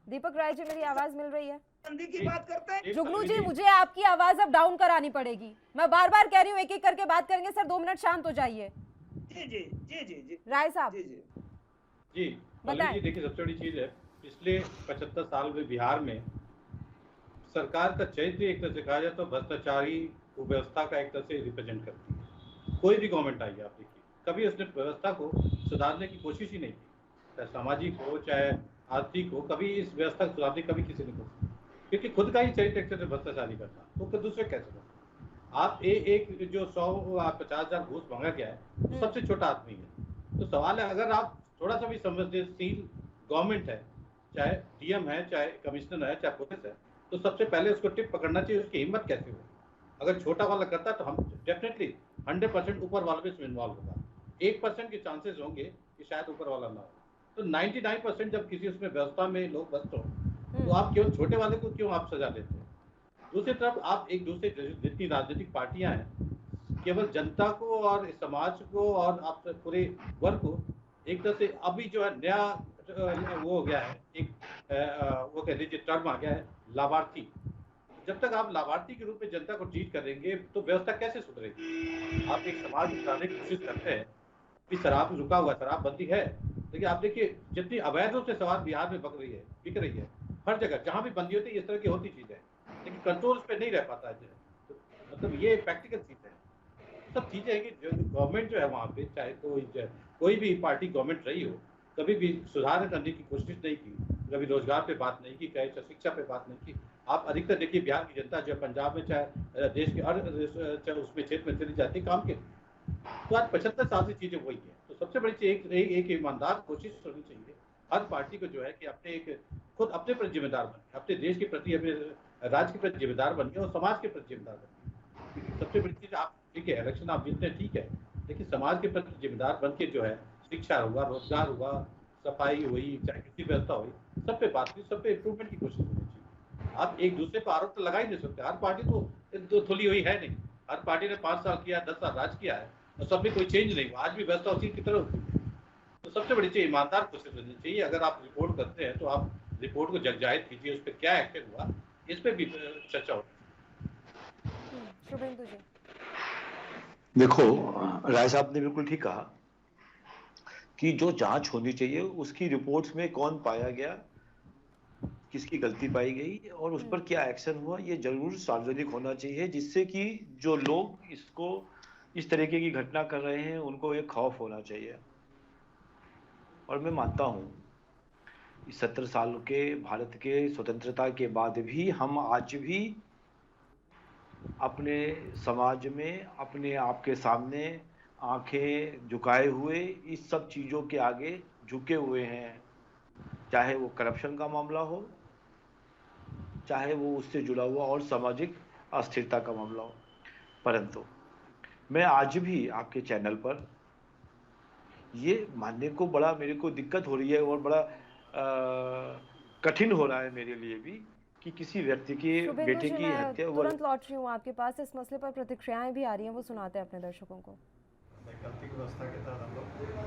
दीपक राय जी, मेरी आवाज मिल रही है? गांधी की बात करते हैं। जुगनू जी, मुझे आपकी आवाज अब डाउन करानी पड़ेगी, मैं बार बार कह रही हूँ, एक एक करके बात करेंगे सर, 2 मिनट शांत हो जाइए। जी जी जी जी जी राय साहब जी जी जी बताएं। जी, देखिए सबसे बड़ी चीज है, पिछले 75 साल में बिहार में सरकार का चरित्र एक तरह से कहा जाए तो भ्रष्टाचारी व्यवस्था का एक तरह से रिप्रेजेंट करती है। कोई भी गवर्नमेंट आई है, आप देखिए, कभी उसने व्यवस्था को सुधारने की कोशिश ही नहीं की, चाहे सामाजिक हो चाहे आर्थिक हो, कभी इस व्यवस्था को सुधारने कभी किसी ने कोशिश, क्योंकि खुद का ही चरित्र एक तरह से भ्रष्टाचारी करता, तो फिर दूसरे कैसे करता। आप एक जो 150,000 घूस मांगा गया है, तो सबसे छोटा आदमी है। तो सवाल है, अगर आप थोड़ा सा भी संवेदनशील गवर्नमेंट है, चाहे डीएम है, चाहे कमिश्नर है, चाहे पुलिस है, तो सबसे पहले उसको टिप पकड़ना चाहिए, उसकी हिम्मत कैसे हो। अगर छोटा वाला करता तो हम डेफिनेटली 100% ऊपर वाला भी इसमें इन्वॉल्व होगा। 1% के चांसेस होंगे कि शायद ऊपर वाला ना हो, तो 99% जब किसी उसमें व्यवस्था में लोग बसते हो, तो आप केवल छोटे वाले को क्यों आप सजा देते हैं। दूसरी तरफ आप एक दूसरे जितनी राजनीतिक पार्टियां हैं, केवल जनता को और समाज को और आप पूरे वर्ग को एक तरह से अभी जो है नया वो हो गया है, एक वो कह लीजिए टर्म आ गया है, लाभार्थी। जब तक आप लाभार्थी के रूप में जनता को ट्रीट करेंगे तो व्यवस्था कैसे सुधरेगी। आप एक समाज बनाने की कोशिश करते हैं कि शराब रुका हुआ, शराबबंदी है, लेकिन आप देखिए जितनी अवैध रूप से शराब बिहार में बिक रही है, हर जगह जहाँ भी बंदी होती है इस तरह की होती चीज़ है, लेकिन कंट्रोल उस पर नहीं रह पाता है। तो मतलब ये प्रैक्टिकल चीज़ है, सब चीज़ें हैं कि जो गवर्नमेंट जो है वहाँ पे, चाहे कोई भी पार्टी गवर्नमेंट रही हो, कभी भी सुधार करने की कोशिश नहीं की, कभी रोजगार पे बात नहीं की, चाहे शिक्षा पे बात नहीं की। आप अधिकतर देखिए बिहार की जनता जो है पंजाब में चाहे देश के हर चाहे उसमें क्षेत्र में चली जाती है काम के, तो आज 75 साल से चीज़ें वही है। तो सबसे बड़ी चीज़ एक ईमानदार कोशिश होनी चाहिए हर पार्टी को, जो है कि अपने खुद अपने प्रति जिम्मेदार बने, अपने देश के प्रति, अपने राज्य के प्रति जिम्मेदार बनिए और समाज के प्रति जिम्मेदार बनिए। सबसे बड़ी चीज़, आप ठीक है इलेक्शन आप जीतते हैं ठीक है, लेकिन समाज के प्रति जिम्मेदार बन के जो है शिक्षा होगा, रोजगार होगा, सफाई हुई, चाहे किसी व्यवस्था हुई, सब पे बात की, सब पे इम्प्रूवमेंट की कोशिश होनी चाहिए। आप एक दूसरे पर आरोप तो लगा ही नहीं सकते, हर पार्टी तो थोड़ी हुई है नहीं, हर पार्टी ने 5 साल किया, 10 साल राज किया है और सब में कोई चेंज नहीं हुआ, आज भी व्यवस्था उसी की तरह होती है। तो सबसे बड़ी चीज ईमानदार कोशिश करनी चाहिए। अगर आप रिपोर्ट करते हैं तो आप रिपोर्ट को जगजाहिर कीजिए, उस पर क्या एक्शन हुआ इस पर भी चर्चा हो। शुभेंदु जी, देखो, राय साहब ने बिल्कुल ठीक कहा कि जो जांच होनी चाहिए उसकी रिपोर्ट्स में कौन पाया गया, किसकी गलती पाई गई और उस पर क्या एक्शन हुआ, ये जरूर सार्वजनिक होना चाहिए, जिससे कि जो लोग इसको इस तरीके की घटना कर रहे हैं उनको एक खौफ होना चाहिए। और मैं मानता हूं इस 70 साल के भारत के स्वतंत्रता के बाद भी हम आज भी अपने समाज में अपने आप के सामने आंखें झुकाए हुए इस सब चीज़ों के आगे झुके हुए हैं, चाहे वो करप्शन का मामला हो, चाहे वो उससे जुड़ा हुआ और सामाजिक अस्थिरता का मामला हो। परंतु मैं आज भी आपके चैनल पर ये मानने को बड़ा मेरे को दिक्कत हो रही है और बड़ा कठिन हो रहा है मेरे लिए भी कि किसी व्यक्ति के बेटे की हत्या। तुरंत लौट रही हूँ आपके पास, इस मसले पर प्रतिक्रियाएं भी आ रही हैं, वो सुनाते हैं अपने दर्शकों को। वैकल्पिक व्यवस्था के तहत हम लोग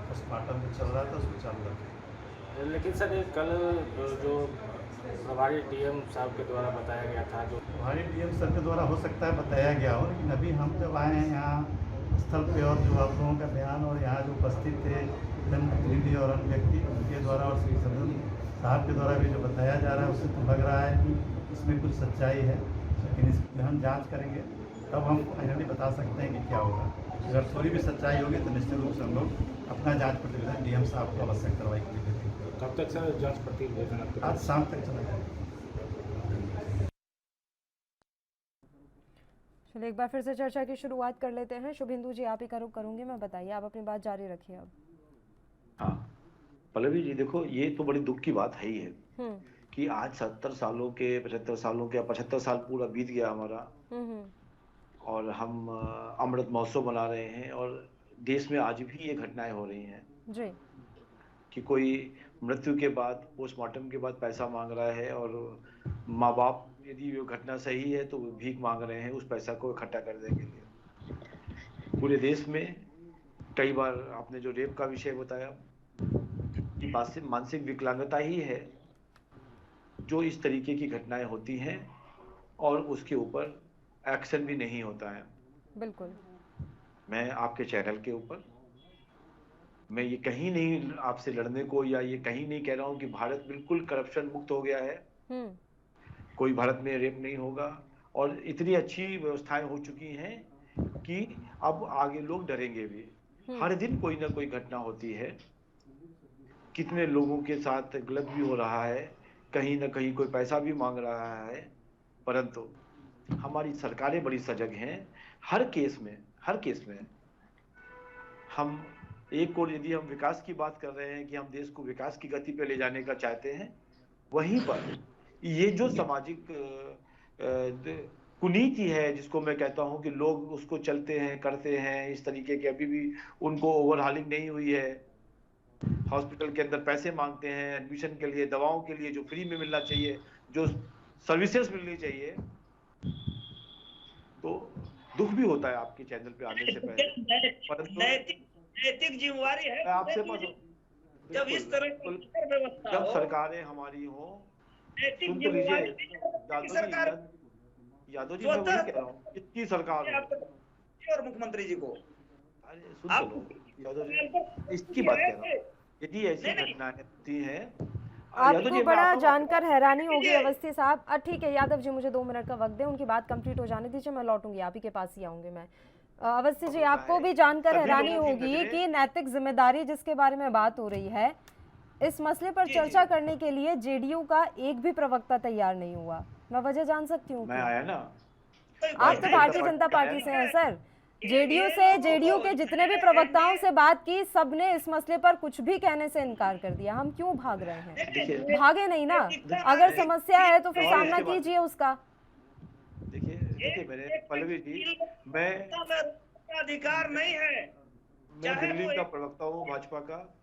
पोस्टमार्टम में चल रहा था, उसको चालू रखें। लेकिन सर कल जो प्रभारी डीएम साहब के द्वारा बताया गया था, जो प्रभारी डीएम सर के द्वारा हो सकता है बताया गया हो, लेकिन अभी हम जब आए हैं यहाँ स्थल पे और जो आप लोगों का बयान और यहाँ जो उपस्थित थे जनप्रतिनिधि और अन्य व्यक्ति उनके द्वारा और श्री सदन साहब के द्वारा भी जो बताया जा रहा है उससे तो लग रहा है कि इसमें कुछ सच्चाई है, लेकिन इसमें हम जाँच करेंगे तब हम फाइनली बता सकते हैं कि क्या होगा। अगर थोड़ी भी सच्चाई होगी तो निश्चित रूप से हम लोग अपना जांच प्रतिवेदन डीएम साहब को आवश्यक कार्रवाई के लिए देते हैं। कब तक सर जांच प्रतिवेदन? आज शाम तक चला जाएगा। चलिए एक बार फिर से चर्चा की शुरुआत कर लेते हैं। शुभेंदु जी, आप ही का रुख करूंगी मैं, बताइए, आप अपनी बात जारी रखिए अब। हाँ पल्लवी जी, देखो ये तो बड़ी दुख की बात है ही है कि आज 70 सालों के 75 सालों के 75 साल पूरा बीत गया हमारा और हम अमृत महोत्सव मना रहे हैं, और देश में आज भी ये घटनाएं हो रही हैं जी। कि कोई मृत्यु के बाद, पोस्टमार्टम के बाद पैसा मांग रहा है, और माँ बाप यदि वो घटना सही है तो वो भीख मांग रहे हैं उस पैसा को इकट्ठा करने के लिए। पूरे देश में कई बार आपने जो रेप का विषय बताया, मानसिक विकलांगता ही है जो इस तरीके की घटनाएं होती हैं और उसके ऊपर एक्शन भी नहीं होता है। बिल्कुल। मैं आपके चैनल के ऊपर, मैं ये कहीं नहीं आपसे लड़ने को या ये कहीं नहीं कह रहा हूँ कि भारत बिल्कुल करप्शन मुक्त हो गया है, कोई भारत में रेप नहीं होगा, और इतनी अच्छी व्यवस्थाएं हो चुकी हैं कि अब आगे लोग डरेंगे भी। हर दिन कोई ना कोई घटना होती है, कितने लोगों के साथ गलत भी हो रहा है, कहीं ना कहीं कोई पैसा भी मांग रहा है, परंतु हमारी सरकारें बड़ी सजग हैं। हर केस में हम एक और, यदि हम विकास की बात कर रहे हैं कि हम देश को विकास की गति पे ले जाने का चाहते हैं, वहीं पर ये जो सामाजिक कुनीति है, जिसको मैं कहता हूं कि लोग उसको चलते हैं, करते हैं इस तरीके के, अभी भी उनको ओवरहालिंग नहीं हुई है, हॉस्पिटल के अंदर पैसे मांगते हैं एडमिशन के लिए, दवाओं के लिए जो फ्री में मिलना चाहिए, जो सर्विसेज मिलनी चाहिए, तो दुख भी होता है आपके चैनल पे आने से पहले, परंतु नैतिक जिम्मेवारी है आपसे जब इस तरह की व्यवस्था जब हो, सरकारें हमारी हो, नैतिक सुन तो लीजिए जिम्मेवारी यादव जी, मैं वही कह रहा हूँ, कितनी सरकार हो और मुख्यमंत्री जी को, अरे सुन तो लो यादव जी, इसकी बात कह रहा हूँ, यदि ऐसी घटनाएं होती हैं। आपको बड़ा जानकर हैरानी होगी अवस्थी साहब। ठीक है यादव जी, मुझे 2 मिनट का वक्त दें, उनकी बात कंप्लीट हो जाने दीजिए, मैं लौटूंगी आप ही के पास ही आऊंगी मैं। अवस्थी जी, आपको भी जानकर हैरानी होगी कि नैतिक जिम्मेदारी जिसके बारे में बात हो रही है, इस मसले पर चर्चा करने के लिए जेडीयू का एक भी प्रवक्ता तैयार नहीं हुआ। मैं वजह जान सकती हूँ? मैं आया ना, आप तो भारतीय जनता पार्टी से हैं सर। जेडीयू के जितने भी प्रवक्ताओं से बात की, सबने इस मसले पर कुछ भी कहने से इनकार कर दिया। हम क्यों भाग रहे हैं? भागे नहीं ना, अगर समस्या है तो फिर सामना कीजिए उसका। देखिए मेरे पल्लवी जी, मैं अधिकार नहीं है, मैं दिल्ली का प्रवक्ता हूँ भाजपा का,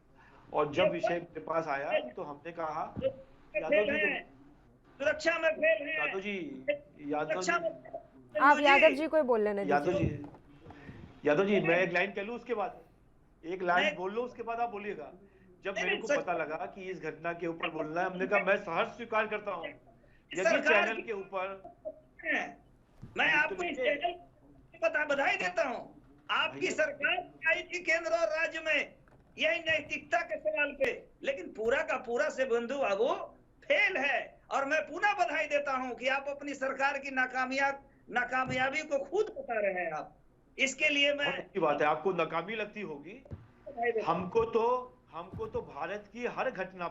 और जब विषय मेरे पास आया तो हमने कहा यादव जी, सुरक्षा में फेल है। यादव जी आप यादव जी को बोल लेने दीजिए। यादव जी मैं एक लाइन कह लूं, उसके बाद एक लाइन बोल लो, उसके बाद आप बोलिएगा। जब मेरे को पता लगा कि इस घटना के ऊपर बोलना है, हमने कहा मैं सहर्ष स्वीकार करता हूँ, यदि चैनल के ऊपर मैं आपको बधाई देता हूँ। आपकी सरकार आई थी केंद्र और राज्य में यही नैतिकता के सवाल पे, लेकिन पूरा का पूरा से बंधु बाबू फेल है। और मैं पुनः बधाई देता हूँ कि आप अपनी सरकार की नाकामयाबी को खुद बता रहे हैं। आप इसके लिए मैं अच्छी बात है, आपको नाकामी लगती होगी, हमको तो भारत की हर घटना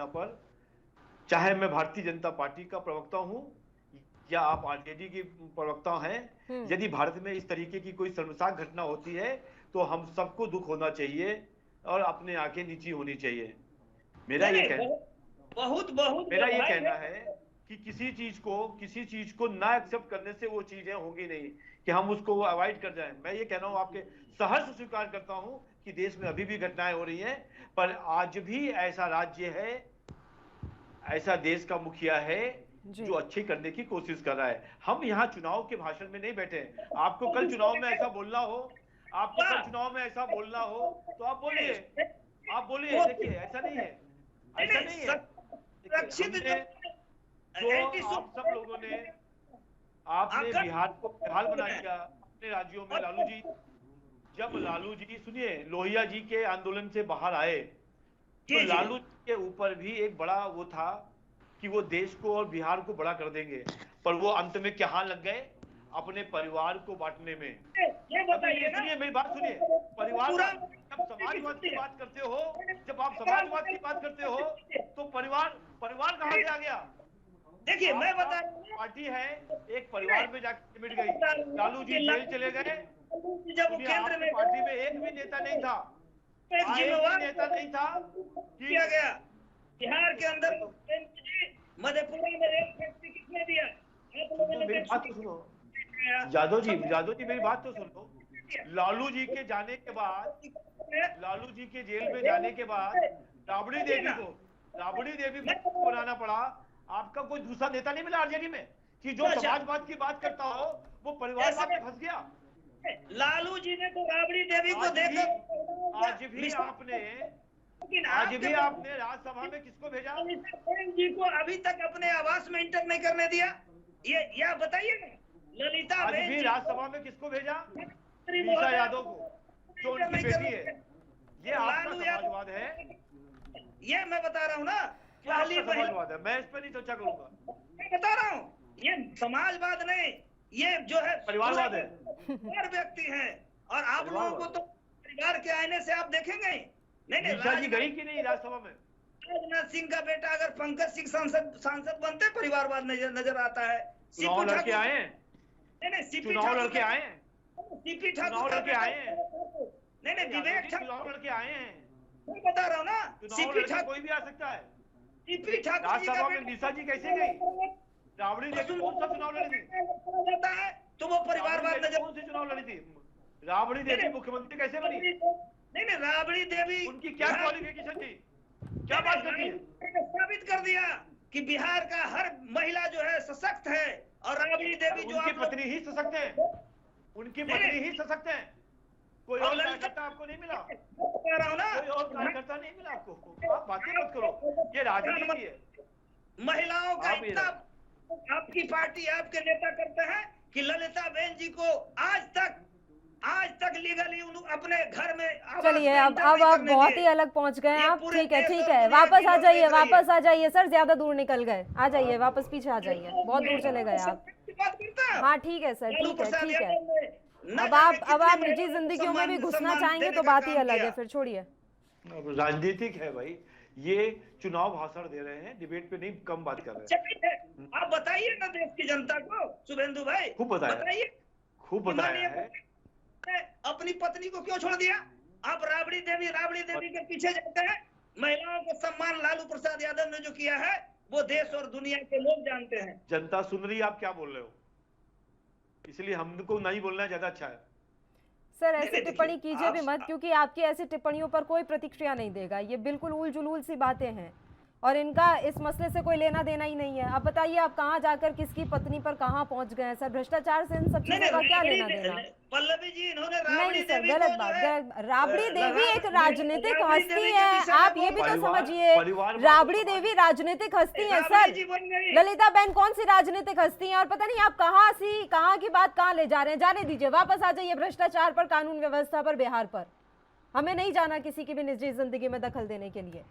पर, चाहे मैं भारतीय जनता पार्टी का प्रवक्ता हूं या आप आरजेडी के प्रवक्ता हैं, यदि भारत में इस तरीके की कोई शर्मसार घटना होती है तो हम सबको दुख होना चाहिए और अपने आंखें नीची होनी चाहिए। मेरा ये कहना है कि किसी चीज को ना एक्सेप्ट करने से वो चीजें होंगी नहीं कि हम उसको अवॉइड कर जाएं। मैं ये कह रहा हूं, आपके सहर्ष स्वीकार करता हूं कि देश में अभी भी घटनाएं हो रही हैं, पर आज भी ऐसा राज्य है, ऐसा देश का मुखिया है जो अच्छे करने की कोशिश कर रहा है। हम यहाँ चुनाव के भाषण में नहीं बैठे। आपको कल चुनाव में ऐसा बोलना हो, तो आप बोलिए, देखिए ऐसा नहीं है। जो आप सब लोगों ने, आपने बिहार को बेहाल बना दिया अपने राज्यों में। लालू जी सुनिए, लोहिया जी के आंदोलन से बाहर आए तो लालू जी के ऊपर भी एक बड़ा वो था कि वो देश को और बिहार को बड़ा कर देंगे, पर वो अंत में क्या लग गए? अपने परिवार को बांटने में। सुनिए मेरी बात सुनिए, परिवार, जब समाजवाद की बात करते हो, तो परिवार कहाँ से आ गया? देखिए मैं बता रहा हूं, पार्टी है, एक परिवार में जाकर मिट गई। लालू जी जेल चले गए, जब केंद्र में पार्टी में एक भी नेता नहीं था, किया गया। बिहार के अंदर मधेपुरा में रेल फैक्ट्री किसने दिया? मेरी बात तो सुनो यादव जी मेरी बात तो सुनो। लालू जी के जाने के बाद, लालू जी के जेल में जाने के बाद राबड़ी देवी को बनाना पड़ा। आपका कोई दूसरा नेता नहीं मिला आरजेडी में कि जो समाजवाद की बात करता हो, वो परिवारवाद में फंस गया। लालू जी ने तो राबड़ी देवी को देखकर आज भी आपने राज्यसभा में किसको भेजा? जी को अभी तक अपने आवास में इंटर नहीं करने दिया। ये बताइए ना, ललिता आज भी राज्यसभा में किसको भेजा? मीसा यादव को, जो उनकी बेटी है। ये आपका समाजवाद है। ये मैं बता रहा हूँ ना, समाजवाद है। मैं इस पर नहीं चर्चा करूंगा। मैं बता रहा हूँ, ये समाजवाद नहीं, ये जो है परिवारवाद है। व्यक्ति है। और आप लोगों को तो परिवार के आईने से आप देखेंगे ही नहीं। मीसा जी गई कि नहीं राज्यसभा में? राजनाथ सिंह का बेटा अगर पंकज सिंह सांसद बनते, परिवारवाद नजर आता है। चुनाव लड़के आए हैं, चुनाव लड़के आए हैं, सीपी ठाकुर लड़के आए हैं, नहीं विवेक चुनाव लड़के आए हैं। मैं बता रहा हूँ ना, सीपी ठाकुर कोई भी आ सकता है। सीपी ठाकुर राज्यसभा में मीसा जी कैसे गई? राबड़ी देवी कौन सा चुनाव लड़ी थी? जाता है तो वो परिवारवाद नजर। कौन सी चुनाव लड़ी थी? राबड़ी देवी मुख्यमंत्री कैसे बनी? नहीं राबड़ी देवी, उनकी क्या क्वालिफिकेशन थी? क्या बात करती है? साबित कर दिया कि बिहार का हर महिला जो है सशक्त है, और राबड़ी देवी जो उनकी पत्नी ही सशक्त है। उनकी पत्नी ही सशक्त है। कोई और कार्यकर्ता आपको नहीं मिला? बता रहा हूँ ना, कोई और कार्यकर्ता नहीं मिला आपको। आप बातें मत करो, ये राजनीति है। महिलाओं का इतना आपकी पार्टी, आपके नेता करते हैं कि ललिता बेन जी को आज तक लीगली अपने घर में। चलिए अब आप बहुत ही अलग पहुंच गए आप। ठीक है, वापस आ जाइए सर, ज्यादा दूर निकल गए। आ जाइए वापस, पीछे आ जाइए, बहुत दूर चले गए आप। हाँ ठीक है सर, ठीक है। अब आप निजी जिंदगियों में भी घुसना चाहेंगे तो बात ही अलग है, फिर छोड़िए। राजनीतिक है भाई, ये चुनाव भाषण दे रहे हैं, डिबेट पे नहीं, कम बात कर रहे हैं। आप बताइए ना देश की जनता को, शुभेंदु भाई, खूब बताया है। अपनी पत्नी को क्यों छोड़ दिया? आप राबड़ी देवी के पीछे जाते हैं। महिलाओं को सम्मान लालू प्रसाद यादव ने जो किया है, वो देश और दुनिया के लोग जानते हैं। जनता सुन रही है आप क्या बोल रहे हो, इसलिए हमको नहीं बोलना ज्यादा अच्छा है। सर ऐसी टिप्पणी कीजिए भी मत, क्योंकि आपकी ऐसी टिप्पणियों पर कोई प्रतिक्रिया नहीं देगा। ये बिल्कुल उल जुलूल सी बातें हैं और इनका इस मसले से कोई लेना देना ही नहीं है। अब बताइए आप कहाँ जाकर किसकी पत्नी पर कहाँ पहुंच गए हैं सर? भ्रष्टाचार से इन सब चीजों का क्या लेना देना? पल्लवी जी, इन्होंने नहीं सर, गलत बात। राबड़ी देवी एक राजनीतिक हस्ती है, आप ये भी तो समझिए। राबड़ी देवी राजनीतिक हस्ती है सर। ललिता बहन कौन सी राजनीतिक हस्ती है? और पता नहीं आप कहाँ की बात कहाँ ले जा रहे हैं। जाने दीजिए, वापस आ जाइए भ्रष्टाचार पर, कानून व्यवस्था पर, बिहार पर। हमें नहीं जाना किसी की भी निजी जिंदगी में दखल देने के लिए।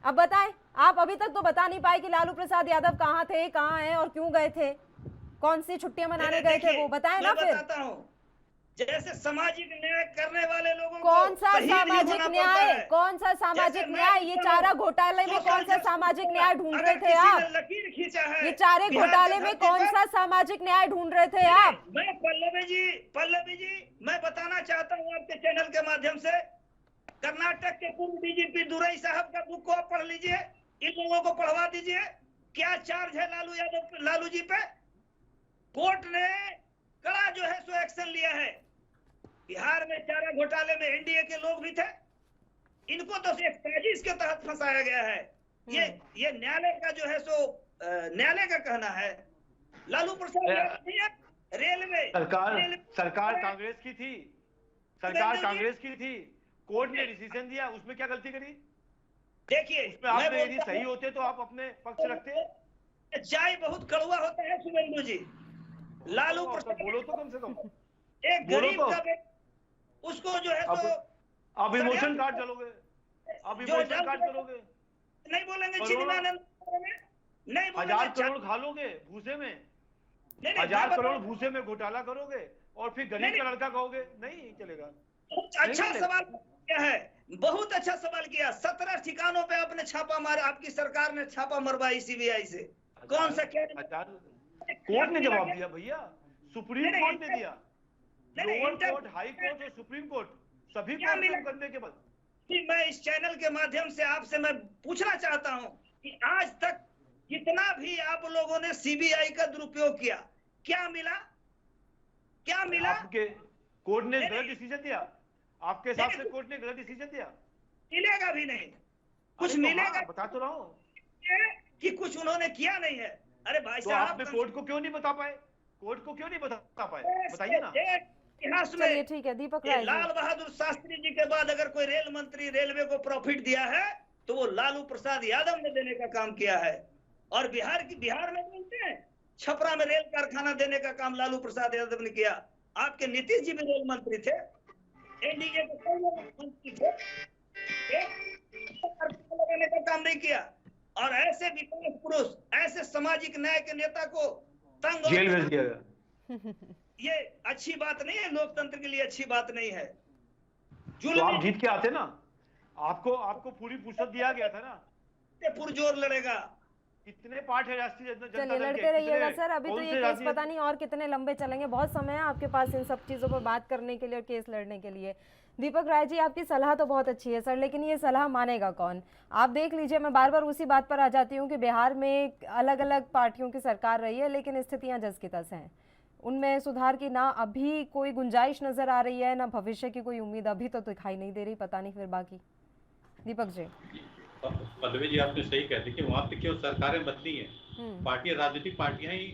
अब बताएं, आप अभी तक तो बता नहीं पाए कि लालू प्रसाद यादव कहाँ थे, कहाँ हैं और क्यों गए थे, कौन सी छुट्टियां मनाने गए थे, वो बताएं ना। फिर बताता हूं, जैसे सामाजिक न्याय करने वाले लोगों कौन सा सामाजिक न्याय, कौन सा सामाजिक न्याय? ये चारा घोटाले में कौन सा सामाजिक न्याय ढूंढ रहे थे आप? लकीर खींचा है, ये चारे घोटाले में कौन सा सामाजिक न्याय ढूंढ रहे थे आप? मैं पल्लवी जी मैं बताना चाहता हूँ आपके चैनल के माध्यम से, कर्नाटक के पूर्व डीजीपी दुरई साहब का बुक को आप पढ़ लीजिए, इन लोगों को पढ़वा दीजिए। क्या चार्ज है लालू जी पे? कोर्ट ने कड़ा जो है सो एक्शन लिया है। बिहार में चारा घोटाले में एनडीए के लोग भी थे, इनको तो एक साजिश के तहत फंसाया गया है। ये न्यायालय का जो है सो न्यायालय का कहना है। लालू प्रसाद रेलवे सरकार कांग्रेस की थी, कांग्रेस की थी। कोर्ट ने डिसीजन दिया, उसमें क्या गलती करी? देखिए, उसमें आप यदि सही होते तो आप अपने पक्ष रखते। चाय बहुत कड़वा होता है शुभेंदु जी। लालू प्रसाद बोलो तो कम से कम, एक गरीब का उसको जो है तो आप इमोशन कार्ड चलोगे, आप इमोशन कार्ड करोगे, नहीं बोलेंगे चिन्मानंद, नहीं बोलेंगे 1000 करोड़ खा लोगे भूसे में, 1000 करोड़ भूसे में घोटाला करोगे और फिर गरीब का लड़का कहोगे, नहीं चलेगा। अच्छा सवाल किया है, बहुत अच्छा सवाल किया। 17 ठिकानों पे आपने छापा मारा, आपकी सरकार ने छापा मरवाई सीबीआई से। कौन सा क्या कोर्ट ने जवाब दिया भैया, सुप्रीम कोर्ट ने दिया, लोअर कोर्ट, हाई कोर्ट और सुप्रीम कोर्ट सभी कोर्ट करने के बाद। मैं इस चैनल के माध्यम से आपसे मैं पूछना चाहता हूं कि आज तक जितना भी आप लोगों ने सीबीआई का दुरुपयोग किया, क्या मिला? क्या मिला? आपके कोर्ट ने गलत डिसीजन दिया, आपके हिसाब से कोर्ट ने गलत डिसीजन दिया? मिलेगा भी नहीं, कुछ तो मिलेगा? हाँ, बता तो रहा हूँ कि कुछ उन्होंने किया नहीं है। अरे भाई तो साहब, आपने कोर्ट को क्यों नहीं बता पाए? कोर्ट को क्यों नहीं बता पाए? बताइए ना। इतिहास चलिए में ठीक है दीपक ये राय जी। लाल बहादुर शास्त्री जी के बाद अगर कोई रेल मंत्री रेलवे को प्रॉफिट दिया है तो वो लालू प्रसाद यादव ने देने का काम किया है। और बिहार में बोलते हैं छपरा में रेल कारखाना देने का काम लालू प्रसाद यादव ने किया। आपके नीतीश जी भी रेल मंत्री थे, एनडीए के कई मंत्री थे, लगाने का काम नहीं किया। और ऐसे विकास पुरुष, ऐसे सामाजिक न्याय के नेता को तंग जेल भेज दिया गया। ये अच्छी बात नहीं है, लोकतंत्र के लिए अच्छी बात नहीं है। तो आप जीत के आते ना, आपको पूरी फुर्सत दिया गया था ना। पुरजोर लड़ेगा। कितने पार्ट है राष्ट्रीय जनता चलिए दल के? लड़ते रहिएगा कितने? सर, अभी तो कौन ये से केस राष्ट्रीय- पता नहीं और कितने लंबे चलेंगे। बहुत समय है आपके पास इन सब चीज़ों पर बात करने के लिए और केस लड़ने के लिए। दीपक राय जी, आपकी सलाह तो बहुत अच्छी है सर, लेकिन ये सलाह मानेगा कौन? आप देख लीजिए, मैं बार बार उसी बात पर आ जाती हूँ कि बिहार में अलग अलग पार्टियों की सरकार रही है, लेकिन स्थितियाँ जस की तस हैं। उनमें सुधार की ना अभी कोई गुंजाइश नजर आ रही है, ना भविष्य की कोई उम्मीद अभी तो दिखाई नहीं दे रही। पता नहीं फिर बाकी। दीपक जी। पल्लवी जी, आपने सही कहा। देखिए, वहाँ पे केवल सरकारें बदली हैं, पार्टियां, राजनीतिक पार्टियां ही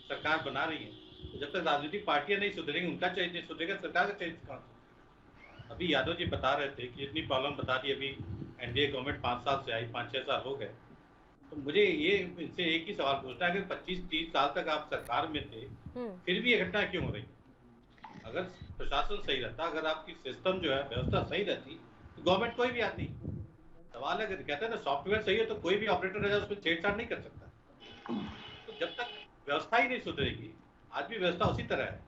सरकार बना रही हैं। तो जब तक राजनीतिक पार्टियां नहीं सुधरेंगी, उनका चेंज नहीं सुधरेगा, सरकार का चेंज कहाँ से? अभी यादव जी बता रहे थे कि इतनी प्रॉब्लम बता दी। अभी एनडीए गवर्नमेंट 5 साल से आई, 5-6 साल हो गए। तो मुझे ये इनसे एक ही सवाल पूछना है, अगर 25-30 साल तक आप सरकार में थे, फिर भी ये घटना क्यों हो रही? अगर प्रशासन सही रहता, अगर आपकी सिस्टम जो है व्यवस्था सही रहती, तो गवर्नमेंट कोई भी आती। सवाल है, कहते हैं ना, सॉफ्टवेयर सही है तो कोई भी ऑपरेटर रहेगा, उसमें छेड़छाड़ नहीं कर सकता। तो जब तक व्यवस्था ही नहीं सुधरेगी, आज भी व्यवस्था उसी तरह है।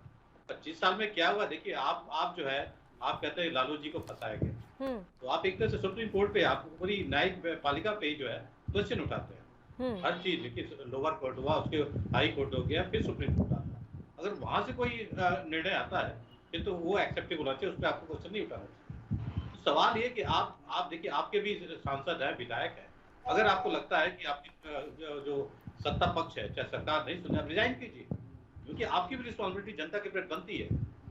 25 साल में क्या हुआ? देखिए, आप जो है, आप कहते हैं लालू जी को फंसाया गया, तो आप एक तरह से सुप्रीम कोर्ट पे, आप पूरी न्यायिक पालिका पे जो है क्वेश्चन उठाते हैं। हर चीज, देखिए, लोअर कोर्ट हुआ, उसके हाई कोर्ट हो गया, फिर सुप्रीम कोर्ट आता है। अगर वहां से कोई निर्णय आता है, फिर तो वो एक्सेप्टेबल होना चाहिए, उस पर आपको क्वेश्चन नहीं उठाना चाहिए। सवाल ये कि आप देखिए, आपके भी सांसद है, विधायक है, अगर आपको लगता है कि आपकी जो सत्ता पक्ष है, चाहे सरकार नहीं सुने, आप रिजाइन कीजिए, क्योंकि आपकी भी रिस्पॉन्सिबिलिटी जनता के प्रति बनती है।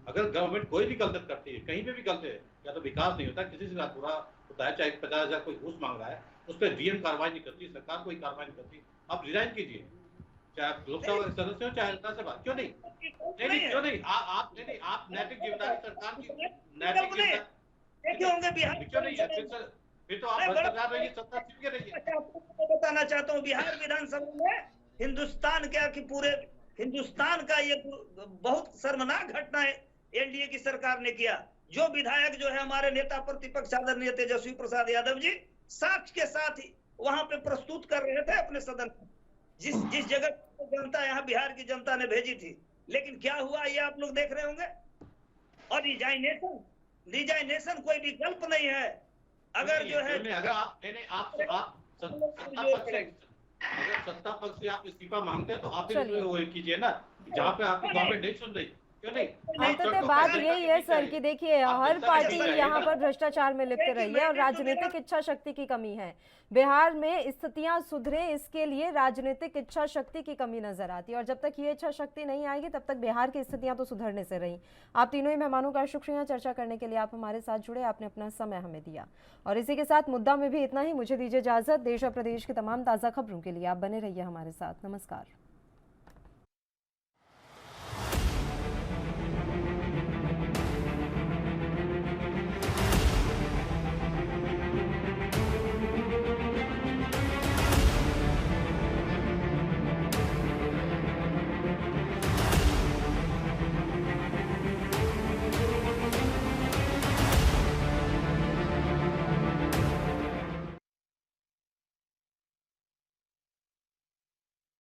अगर गवर्नमेंट कोई भी गलत करती है, कहीं पे भी गलत है, या तो विकास नहीं होता, किसी से साथ बुरा होता है, चाहे 50,000 कोई घूस मांग रहा है, उस पर डीएम कार्रवाई नहीं करती, सरकार कोई कार्रवाई नहीं करती, आप रिजाइन कीजिए, चाहे आप लोकसभा के सदस्य हो, चाहे राज्यसभा। क्यों नहीं? क्यों नहीं? आप नैतिक जिम्मेदारी, सरकार की नैतिक जिम्मेदारी देखे होंगे बिहार क्यों नहीं है? फिर तो आप सरकार रहिए, सत्ता छिपके रहिए। बताना चाहता हूँ, बिहार विधानसभा में हिंदुस्तान क्या कि पूरे हिंदुस्तान का ये बहुत शर्मनाक घटना है एनडीए की सरकार ने किया। जो विधायक जो है हमारे नेता प्रतिपक्ष आदरणीय तेजस्वी प्रसाद यादव जी साक्ष्य के साथ ही वहां पे प्रस्तुत कर रहे थे अपने सदन में, जिस जगह जनता यहाँ बिहार की जनता ने भेजी थी। लेकिन क्या हुआ ये आप लोग देख रहे होंगे। और रिजाइनेशन कोई विकल्प नहीं है। अगर जो है, अगर आप सत्ता पक्ष से आप इस्तीफा मांगते हैं, तो आप वो कीजिए ना, जहाँ पे आपकी गवर्नमेंट नहीं सुन रही। क्यों नहीं? अंततः बात यही है सर कि देखिए, हर पार्टी यहाँ पर भ्रष्टाचार में लिप्त रही है और राजनीतिक इच्छा शक्ति की कमी है। बिहार में स्थितियां सुधरे, इसके लिए राजनीतिक इच्छा शक्ति की कमी नजर आती है, और जब तक ये इच्छा शक्ति नहीं आएगी तब तक बिहार की स्थितियां तो सुधरने से रही। आप तीनों ही मेहमानों का शुक्रिया, चर्चा करने के लिए आप हमारे साथ जुड़े, आपने अपना समय हमें दिया। और इसी के साथ मुद्दा में भी इतना ही। मुझे दीजिए इजाजत। देश और प्रदेश की तमाम ताज़ा खबरों के लिए आप बने रहिए हमारे साथ। नमस्कार।